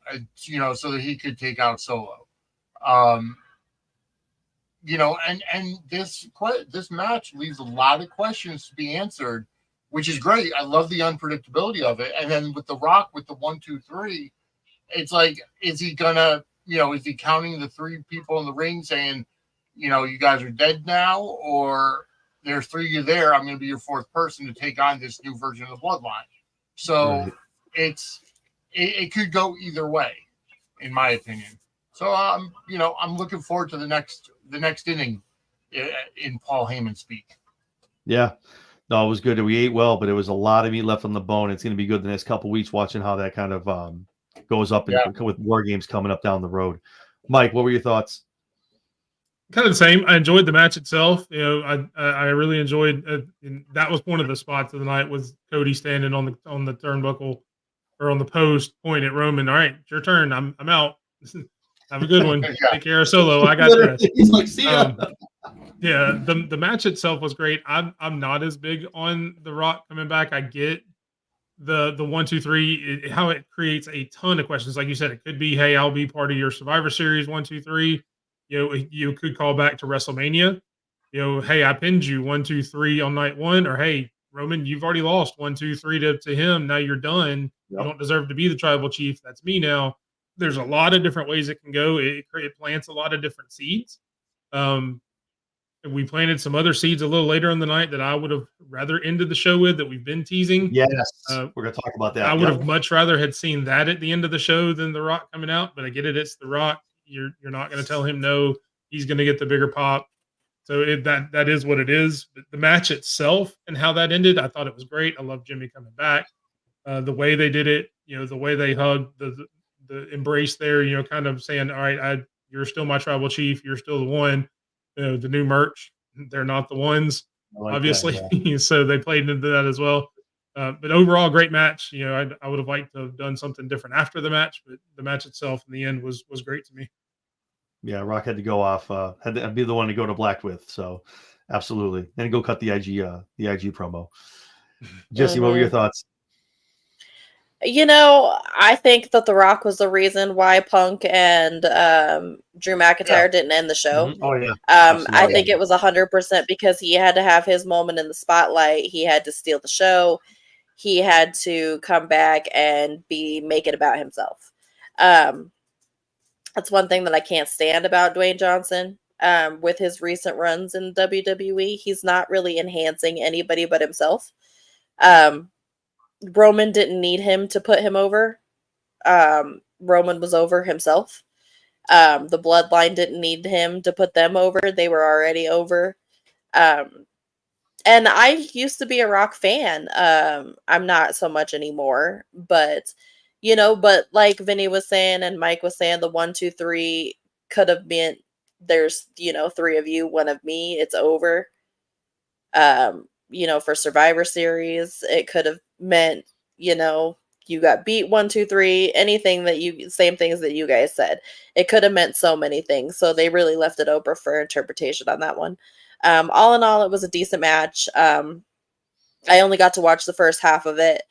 so that he could take out Solo. And this match leaves a lot of questions to be answered, which is great. I love the unpredictability of it. And then with The Rock, with the 1-2-3, it's like, is he gonna, is he counting the three people in the ring saying, you guys are dead now, or there's three of you there, I'm going to be your fourth person to take on this new version of the Bloodline. So it could go either way, in my opinion. So I'm looking forward to the next inning in Paul Heyman speak. Yeah, no, it was good. We ate well, but it was a lot of meat left on the bone. It's going to be good the next couple of weeks watching how that kind of goes up with War Games coming up down the road. Mike, what were your thoughts? Kind of the same. I enjoyed the match itself. I really enjoyed. And that was one of the spots of the night, was Cody standing on the turnbuckle or on the post, pointing at Roman. All right, it's your turn. I'm out. Have a good one. Take care of Solo. I got this. He's like, see ya. Yeah, the match itself was great. I'm not as big on The Rock coming back. I get the 1-2-3, how it creates a ton of questions. Like you said, it could be, hey, I'll be part of your Survivor Series 1-2-3. You could call back to WrestleMania. Hey, I pinned you 1-2-3 on night one, or hey, Roman, you've already lost 1-2-3 to him. Now you're done. Yep. You don't deserve to be the tribal chief. That's me now. There's a lot of different ways it can go. It plants a lot of different seeds. We planted some other seeds a little later in the night that I would have rather ended the show with, that we've been teasing. Yes, we're going to talk about that. I would have much rather had seen that at the end of the show than The Rock coming out, but I get it. It's The Rock. You're not going to tell him no. He's going to get the bigger pop. So that is what it is. But the match itself and how that ended, I thought it was great. I love Jimmy coming back. The way they did it, the way they hugged, the embrace there, kind of saying, all right, you're still my tribal chief. You're still the one. The new merch, they're not the ones, obviously. That, yeah. So they played into that as well. But overall, great match. I would have liked to have done something different after the match, but the match itself in the end was great to me. Yeah, Rock had to go off, had to be the one to go to black with. So absolutely. And go cut the IG promo. Jesse, what were your thoughts? You know, I think that The Rock was the reason why Punk and Drew McIntyre didn't end the show. Mhm. Oh yeah. I think it was 100% because he had to have his moment in the spotlight. He had to steal the show. He had to come back and make it about himself. That's one thing that I can't stand about Dwayne Johnson. With his recent runs in WWE, he's not really enhancing anybody but himself. Roman didn't need him to put him over. Roman was over himself. The bloodline didn't need him to put them over. They were already over. And I used to be a Rock fan. I'm not so much anymore, but but like Vinny was saying and Mike was saying, the 1, 2, 3 could have been there's 3 of you, 1 of me. It's over. For Survivor Series, it could have meant, you got beat 1, 2, 3, anything same things that you guys said. It could have meant so many things. So they really left it open for interpretation on that one. All in all, it was a decent match. I only got to watch the first half of it.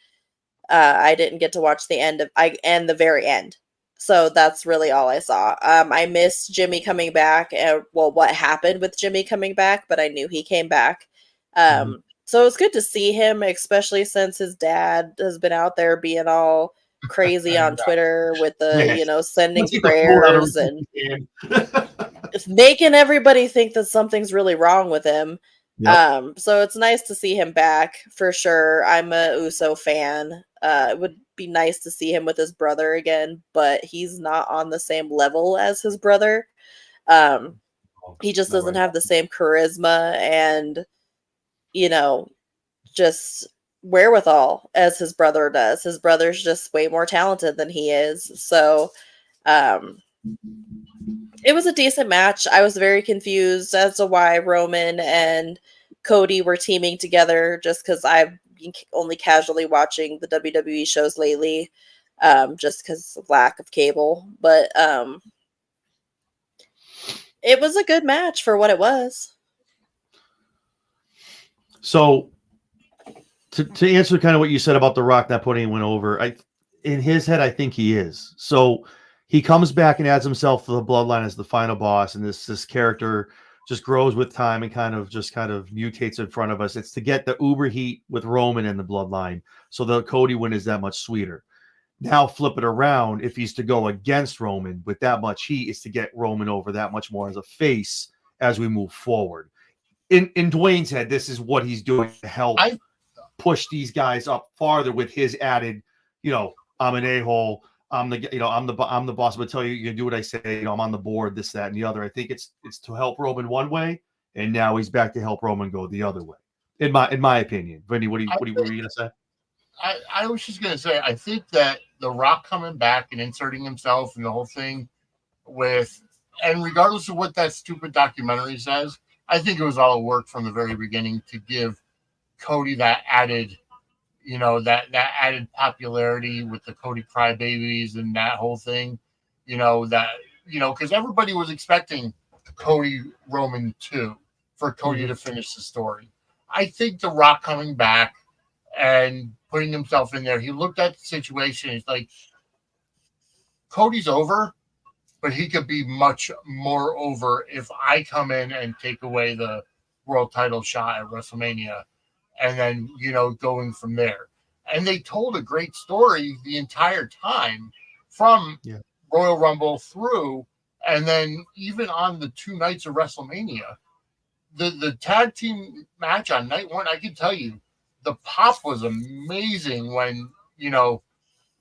I didn't get to watch the very end. So that's really all I saw. I missed Jimmy coming back, and what happened with Jimmy coming back, but I knew he came back. So it was good to see him, especially since his dad has been out there being all crazy on Twitter with the sending prayers and making everybody think that something's really wrong with him. Yep. So it's nice to see him back for sure. I'm a Uso fan. It would be nice to see him with his brother again, but he's not on the same level as his brother. He just doesn't have the same charisma and just wherewithal as his brother does. His brother's just way more talented than he is. So it was a decent match. I was very confused as to why Roman and Cody were teaming together, just because I've been only casually watching the WWE shows lately, just because of lack of cable. But it was a good match for what it was. So to answer kind of what you said about The Rock not putting anyone over, in his head, I think he is. So he comes back and adds himself to the bloodline as the final boss, and this character just grows with time and kind of mutates in front of us. It's to get the uber heat with Roman in the bloodline, so the Cody win is that much sweeter. Now flip it around. If he's to go against Roman with that much heat, is to get Roman over that much more as a face as we move forward. In Dwayne's head, this is what he's doing to help push these guys up farther with his added, I'm an a-hole. I'm the boss, but tell you do what I say. I'm on the board, this, that, and the other. I think it's to help Roman one way, and now he's back to help Roman go the other way. In my opinion, Vinny, what were you gonna say? I was just gonna say, I think that The Rock coming back and inserting himself in the whole thing and regardless of what that stupid documentary says, I think it was all a work from the very beginning to give Cody that added. That added popularity with the Cody Crybabies and that whole thing, because everybody was expecting Cody Roman 2 for Cody to finish the story. I think The Rock coming back and putting himself in there, he looked at the situation. It's like, Cody's over, but he could be much more over if I come in and take away the world title shot at WrestleMania. And then, going from there. And they told a great story the entire time from Royal Rumble through. And then even on the 2 nights of WrestleMania, the tag team match on night 1, I can tell you, the pop was amazing when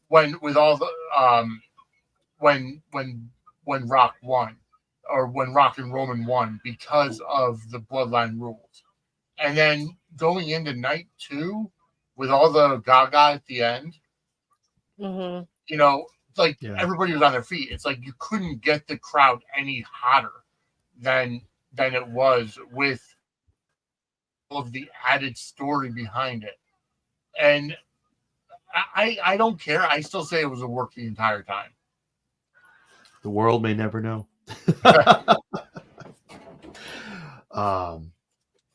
with all the, when Rock won, or when Rock and Roman won, because of the bloodline rules. And then going into night 2 with all the gaga at the end, everybody was on their feet. It's like you couldn't get the crowd any hotter than it was with all of the added story behind it. And I don't care. I still say it was a work the entire time. The world may never know.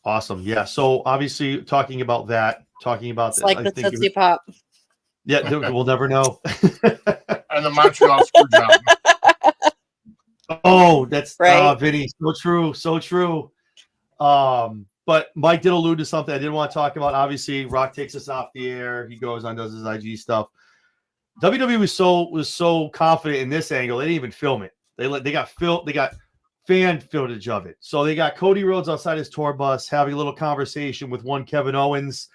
Awesome. Yeah. So obviously talking about it's like the Tootsie Pop. Yeah, dude, we'll never know. And the Montreal Screwjob. Oh, that's Right. Vinny. So true. So true. But Mike did allude to something I didn't want to talk about. Obviously, Rock takes us off the air. He goes on, does his IG stuff. WWE was so confident in this angle, they didn't even film it. They got fan footage of it. So they got Cody Rhodes outside his tour bus having a little conversation with one Kevin Owens.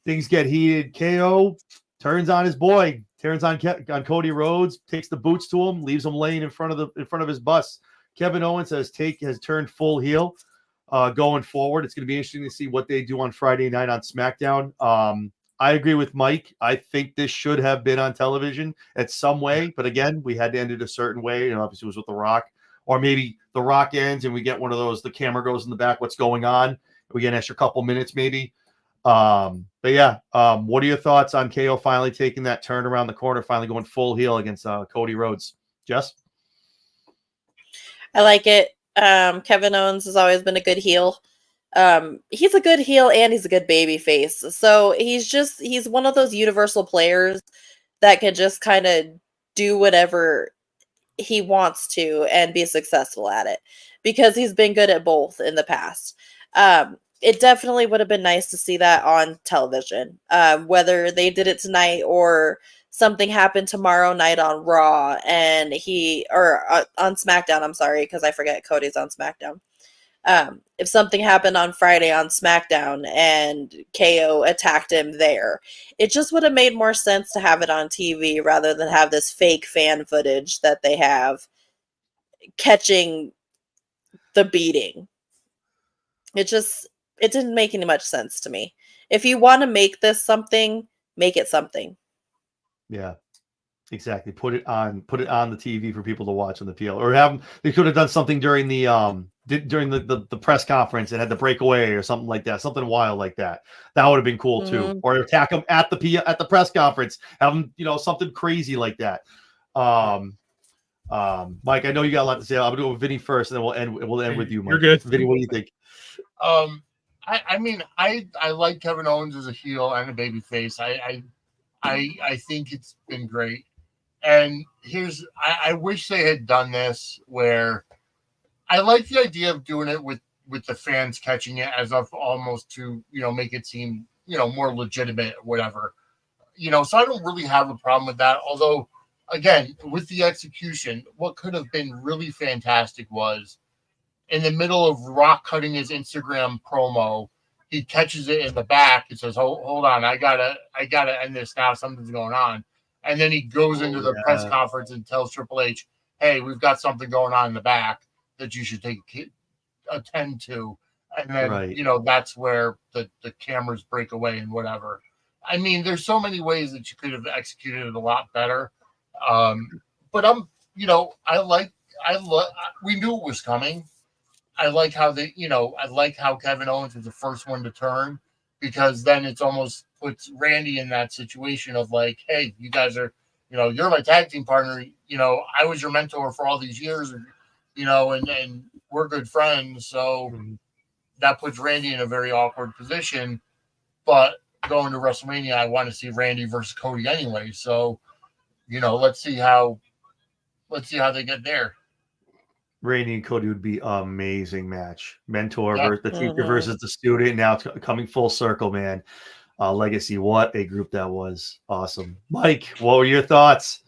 Things get heated. KO turns on his boy, turns on Cody Rhodes, takes the boots to him, leaves him laying in front of his bus. Kevin Owens has turned full heel going forward. It's going to be interesting to see what they do on Friday night on SmackDown. I agree with Mike. I think this should have been on television at some way, but again, we had to end it a certain way. And obviously, it was with The Rock, or maybe The Rock ends and we get one of those. The camera goes in the back. What's going on? We get an extra couple minutes, maybe. But yeah, what are your thoughts on KO finally taking that turn around the corner, finally going full heel against Cody Rhodes? Jess? I like it. Kevin Owens has always been a good heel. He's a good heel and he's a good baby face. So he's one of those universal players that can just kind of do whatever he wants to and be successful at it because he's been good at both in the past. It definitely would have been nice to see that on television, whether they did it tonight or something happened tomorrow night on Raw and on SmackDown. I'm sorry, because I forget Cody's on SmackDown. If something happened on Friday on SmackDown and KO attacked him there, it just would have made more sense to have it on TV rather than have this fake fan footage that they have catching the beating. It didn't make any much sense to me. If you want to make this something, make it something. Yeah, exactly. Put it on the TV for people to watch on the TL, or they could have done something during the press conference and had the breakaway or something like that, something wild like that. That would have been cool too. Or attack them at the press conference, have them, something crazy like that. Mike, I know you got a lot to say. I'm gonna go with Vinny first, and then we'll end with you, Mike. You're good. Vinny, what do you think? I mean, I like Kevin Owens as a heel and a babyface. I think it's been great. And I wish they had done this where I like the idea of doing it with the fans catching it as of almost to, make it seem, more legitimate or whatever. So I don't really have a problem with that. Although, again, with the execution, what could have been really fantastic was in the middle of Rock cutting his Instagram promo, he catches it in the back and says, hold on, I gotta end this now. Something's going on. And then he goes into the press conference and tells Triple H, hey, we've got something going on in the back that you should attend to. And then, that's where the cameras break away and whatever. I mean, there's so many ways that you could have executed it a lot better. But we knew it was coming. I like how Kevin Owens was the first one to turn, because then it's almost puts Randy in that situation of like, hey, you guys are, you're my tag team partner. I was your mentor for all these years, and we're good friends. So that puts Randy in a very awkward position. But going to WrestleMania, I want to see Randy versus Cody anyway. So, let's see how they get there. Randy and Cody would be an amazing match. Mentor versus the teacher versus the student. Now it's coming full circle, man. Legacy, what a group that was. Awesome. Mike, what were your thoughts?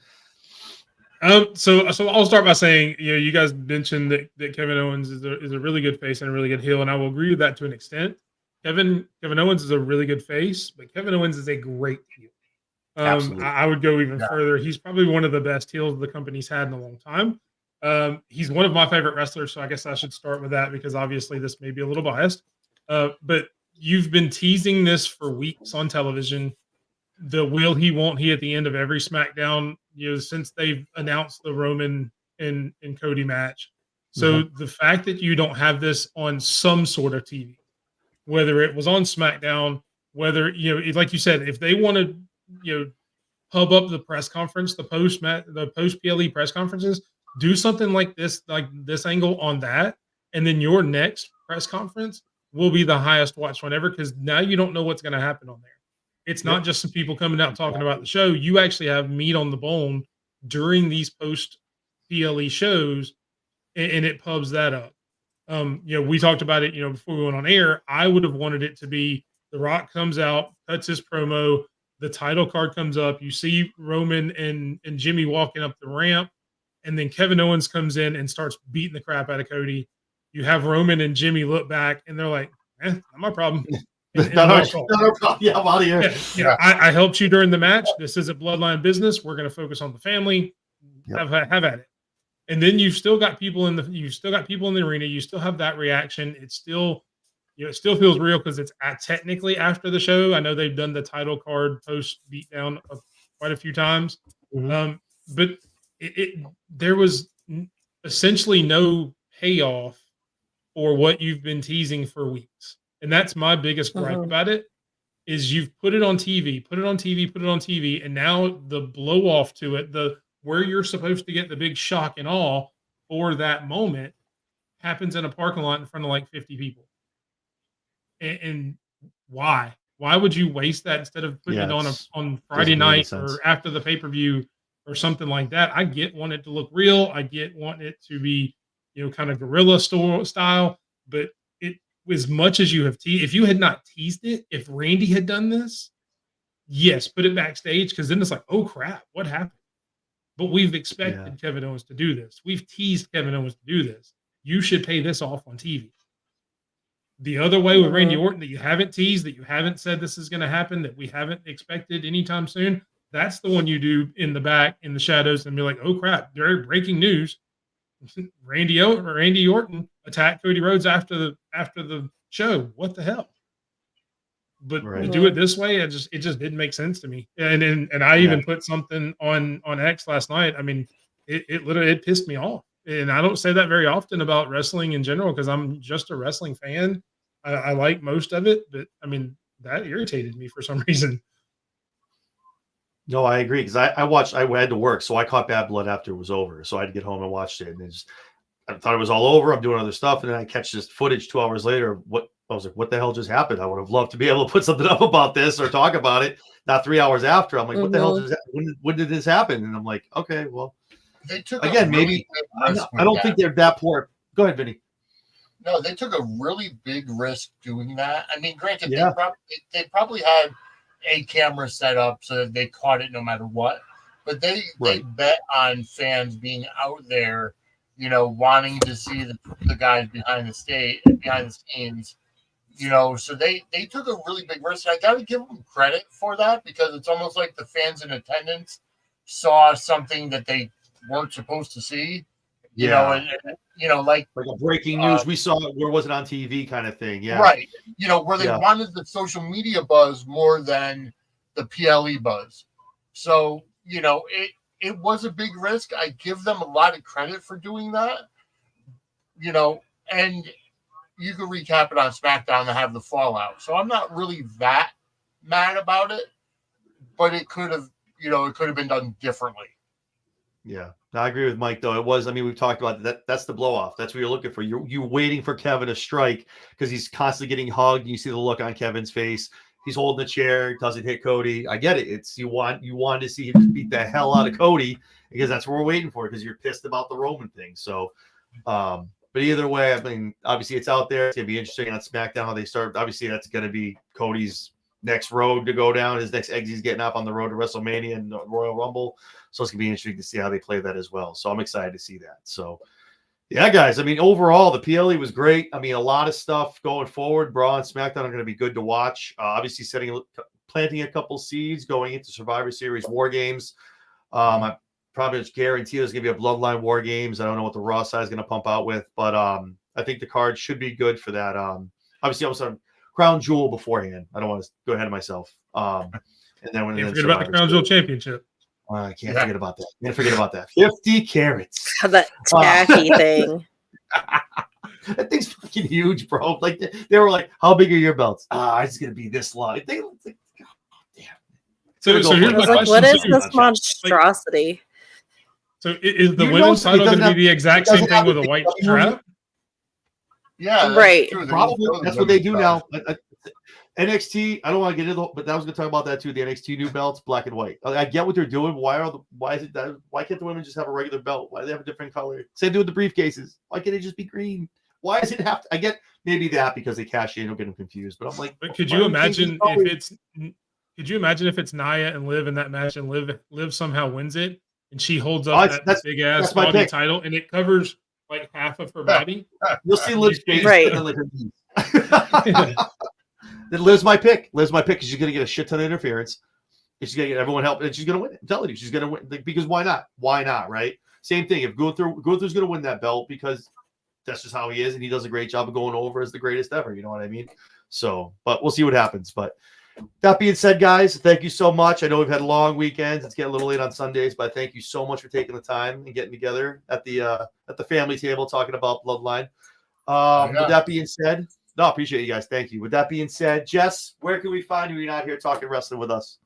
So I'll start by saying, you guys mentioned that Kevin Owens is a really good face and a really good heel, and I will agree with that to an extent. Kevin Owens is a really good face, but Kevin Owens is a great heel. I would go even further. He's probably one of the best heels the company's had in a long time. He's one of my favorite wrestlers, so I guess I should start with that because obviously this may be a little biased. But you've been teasing this for weeks on television. The will he, won't he at the end of every SmackDown, since they've announced the Roman and Cody match. So the fact that you don't have this on some sort of TV, whether it was on SmackDown, whether, like you said, if they want to, hub up the press conference, the post PLE press conferences, do something like this angle on that, and then your next press conference will be the highest watched one ever, because now you don't know what's going to happen on there. It's not just some people coming out talking about the show. You actually have meat on the bone during these post PLE shows, and it pubs that up. We talked about it, before we went on air. I would have wanted it to be The Rock comes out, cuts his promo, the title card comes up, you see Roman and Jimmy walking up the ramp, and then Kevin Owens comes in and starts beating the crap out of Cody. You have Roman and Jimmy look back, and they're like, not my problem. Not our problem. Yeah, I'm out of here. Yeah. I helped you during the match. This isn't bloodline business. We're going to focus on the family. Yep. Have at it. And then you've still got people in the arena. You still have that reaction. It's still, it still feels real because it's technically after the show. I know they've done the title card post beatdown quite a few times, but there was essentially no payoff for what you've been teasing for weeks. And that's my biggest gripe about it, is you've put it on TV, and now the blow off to it, where you're supposed to get the big shock and awe for that moment, happens in a parking lot in front of like 50 people. And why? Why would you waste that instead of putting it on Friday night or after the pay-per-view or something like that? I want it to look real. Want it to be, kind of guerrilla style, but as much as you have teased, if you had not teased it, if Randy had done this, yes, put it backstage, because then it's like, oh crap, what happened? But we've expected Kevin Owens to do this. We've teased Kevin Owens to do this. You should pay this off on TV. The other way with Randy Orton, that you haven't teased, that you haven't said this is going to happen, that we haven't expected anytime soon, that's the one you do in the back, in the shadows, and be like, oh crap, they're breaking news. Randy Orton attacked Cody Rhodes after the show. What the hell? But to do it this way, it just didn't make sense to me. And I even put something on X last night. I mean, it literally pissed me off. And I don't say that very often about wrestling in general, because I'm just a wrestling fan. I like most of it, but I mean, that irritated me for some reason. No, I agree, because I had to work, so I caught Bad Blood after it was over. So I had to get home and watch it. And I thought it was all over. I'm doing other stuff, and then I catch this footage 2 hours later. I was like, what the hell just happened? I would have loved to be able to put something up about this or talk about it. Not 3 hours after. I'm like, what the hell when did this happen? And I'm like, okay, well, they took again, maybe I don't think they're that poor. Go ahead, Vinny. No, they took a really big risk doing that. I mean, granted, they probably had a camera set up so that they caught it no matter what, but they bet on fans being out there, wanting to see the guys behind the scenes, so they took a really big risk. I got to give them credit for that, because it's almost like the fans in attendance saw something that they weren't supposed to see, like a breaking news. We saw it where it wasn't on TV kind of thing. Yeah. Right. Where they wanted the social media buzz more than the PLE buzz. So, it was a big risk. I give them a lot of credit for doing that, and you can recap it on SmackDown and have the fallout. So I'm not really that mad about it, but it could have been done differently. Yeah. I agree with Mike, though. It was, we've talked about that. That's the blow off. That's what you're looking for. You're waiting for Kevin to strike, because he's constantly getting hugged. And you see the look on Kevin's face. He's holding the chair, doesn't hit Cody. I get it. It's you wanted to see him beat the hell out of Cody, because that's what we're waiting for, because you're pissed about the Roman thing. So, but either way, obviously it's out there. It's going to be interesting on SmackDown how they start. Obviously, that's going to be Cody's next road to go down. His next exit, he's getting up on the road to WrestleMania and Royal Rumble. So it's going to be interesting to see how they play that as well. So I'm excited to see that. So, yeah, guys, overall, the PLE was great. A lot of stuff going forward. Raw and SmackDown are going to be good to watch. Obviously, planting a couple seeds going into Survivor Series War Games. I probably just guarantee there's going to be a Bloodline War Games. I don't know what the Raw side is going to pump out with, but I think the card should be good for that. Obviously, also Crown Jewel beforehand. I don't want to go ahead of myself. And then when forget about the Crown Jewel Championship. I can't forget about that. Can't forget about that. 50 carats. That tacky thing. That thing's fucking huge, bro. Like they were like, "How big are your belts?" It's gonna be this long. They look like, God damn. So here's my question. What is this monstrosity? So is the women's title going to be the exact same thing with a white strap? Yeah, right. Probably that's what they do now. NXT, I don't want to get into the, but I was going to talk about that too. The NXT new belts, black and white. I get what they're doing. Why can't the women just have a regular belt? Why do they have a different color? Same thing with the briefcases. Why can't they just be green? Why does it have to? I get maybe that because they cash in, don't get them confused. But I'm like, but could you imagine if it's Nia and Liv in that match and Liv somehow wins it and she holds up that big ass body title and it covers like half of her body? You'll see Liv's face. Right. Then Liv's my pick. Liv's my pick because she's going to get a shit ton of interference. And she's going to get everyone help, and she's going to win it. I'm telling you, she's going to win. Because why not? Why not, right? Same thing. If Gunther's going to win that belt because that's just how he is, and he does a great job of going over as the greatest ever. You know what I mean? So, but we'll see what happens. But that being said, guys, thank you so much. I know we've had long weekends. It's getting a little late on Sundays, but thank you so much for taking the time and getting together at the family table talking about Bloodline. With that being said, no, appreciate you guys. Thank you. With that being said, Jess, where can we find you? You're not here talking wrestling with us.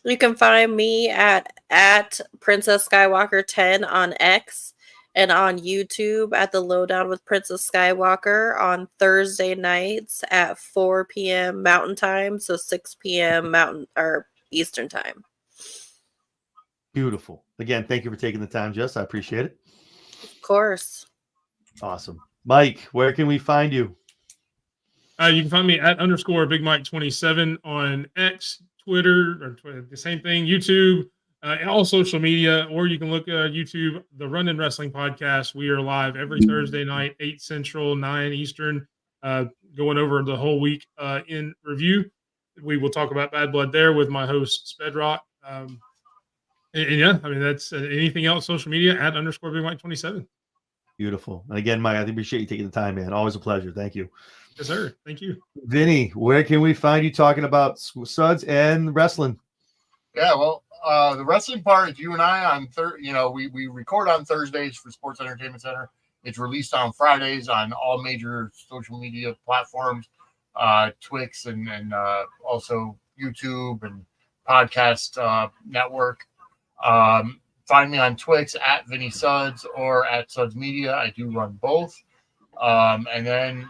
You can find me at Princess Skywalker 10 on X and on YouTube at The Lowdown with Princess Skywalker on Thursday nights at 4 p.m. Mountain Time, so 6 p.m. Mountain or Eastern Time. Beautiful. Again, thank you for taking the time, Jess. I appreciate it. Of course. Awesome. Mike, where can we find you? You can find me at _Big Mike 27 on X, Twitter, the same thing, YouTube, and all social media, or you can look at YouTube, the Run In Wrestling Podcast. We are live every Thursday night, 8 Central, 9 Eastern, going over the whole week in review. We will talk about Bad Blood there with my host, Spedrock. And yeah, I mean, that's anything else, social media, at _Big Mike 27. Beautiful. And again, Mike, I appreciate you taking the time, man. Always a pleasure. Thank you. Yes, sir. Thank you. Vinny, where can we find you talking about Suds and wrestling? Yeah, well, the wrestling part is you and I on we record on Thursdays for Sports Entertainment Center. It's released on Fridays on all major social media platforms, Twix and also YouTube and podcast network. Find me on Twix at Vinnie Suds or at Suds Media. I do run both. And then,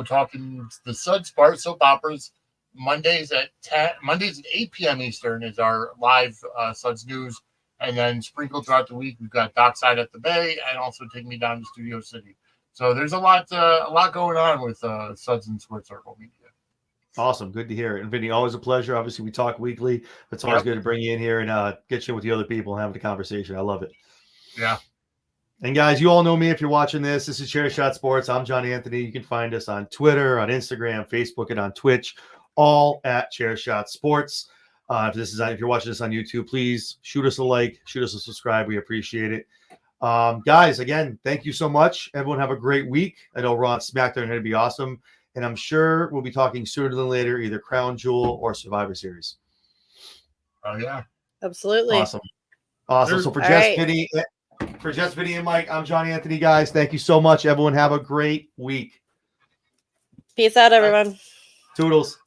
talking the Suds part, soap operas, Mondays at 8 p.m. Eastern is our live Suds news. And then sprinkled throughout the week, we've got Dockside at the Bay and also Take Me Down to Studio City. So there's a lot going on with Suds and Squared Circle Media. Awesome. Good to hear it. And Vinny, always a pleasure. Obviously, we talk weekly. It's always good to bring you in here and get you with the other people and have the conversation. I love it. Yeah. And guys, you all know me if you're watching this. This is Chair Shot Sports. I'm John Anthony. You can find us on Twitter, on Instagram, Facebook, and on Twitch, all at Chair Shot Sports. If you're watching this on YouTube, please shoot us a like, shoot us a subscribe. We appreciate it. Guys, again, thank you so much. Everyone have a great week. I know Raw and SmackDown are going to be awesome. And I'm sure we'll be talking sooner than later, either Crown Jewel or Survivor Series. Oh, yeah. Absolutely. Awesome. So for Jess, Vinny, and Mike, I'm John Anthony, guys. Thank you so much. Everyone have a great week. Peace out, everyone. Toodles.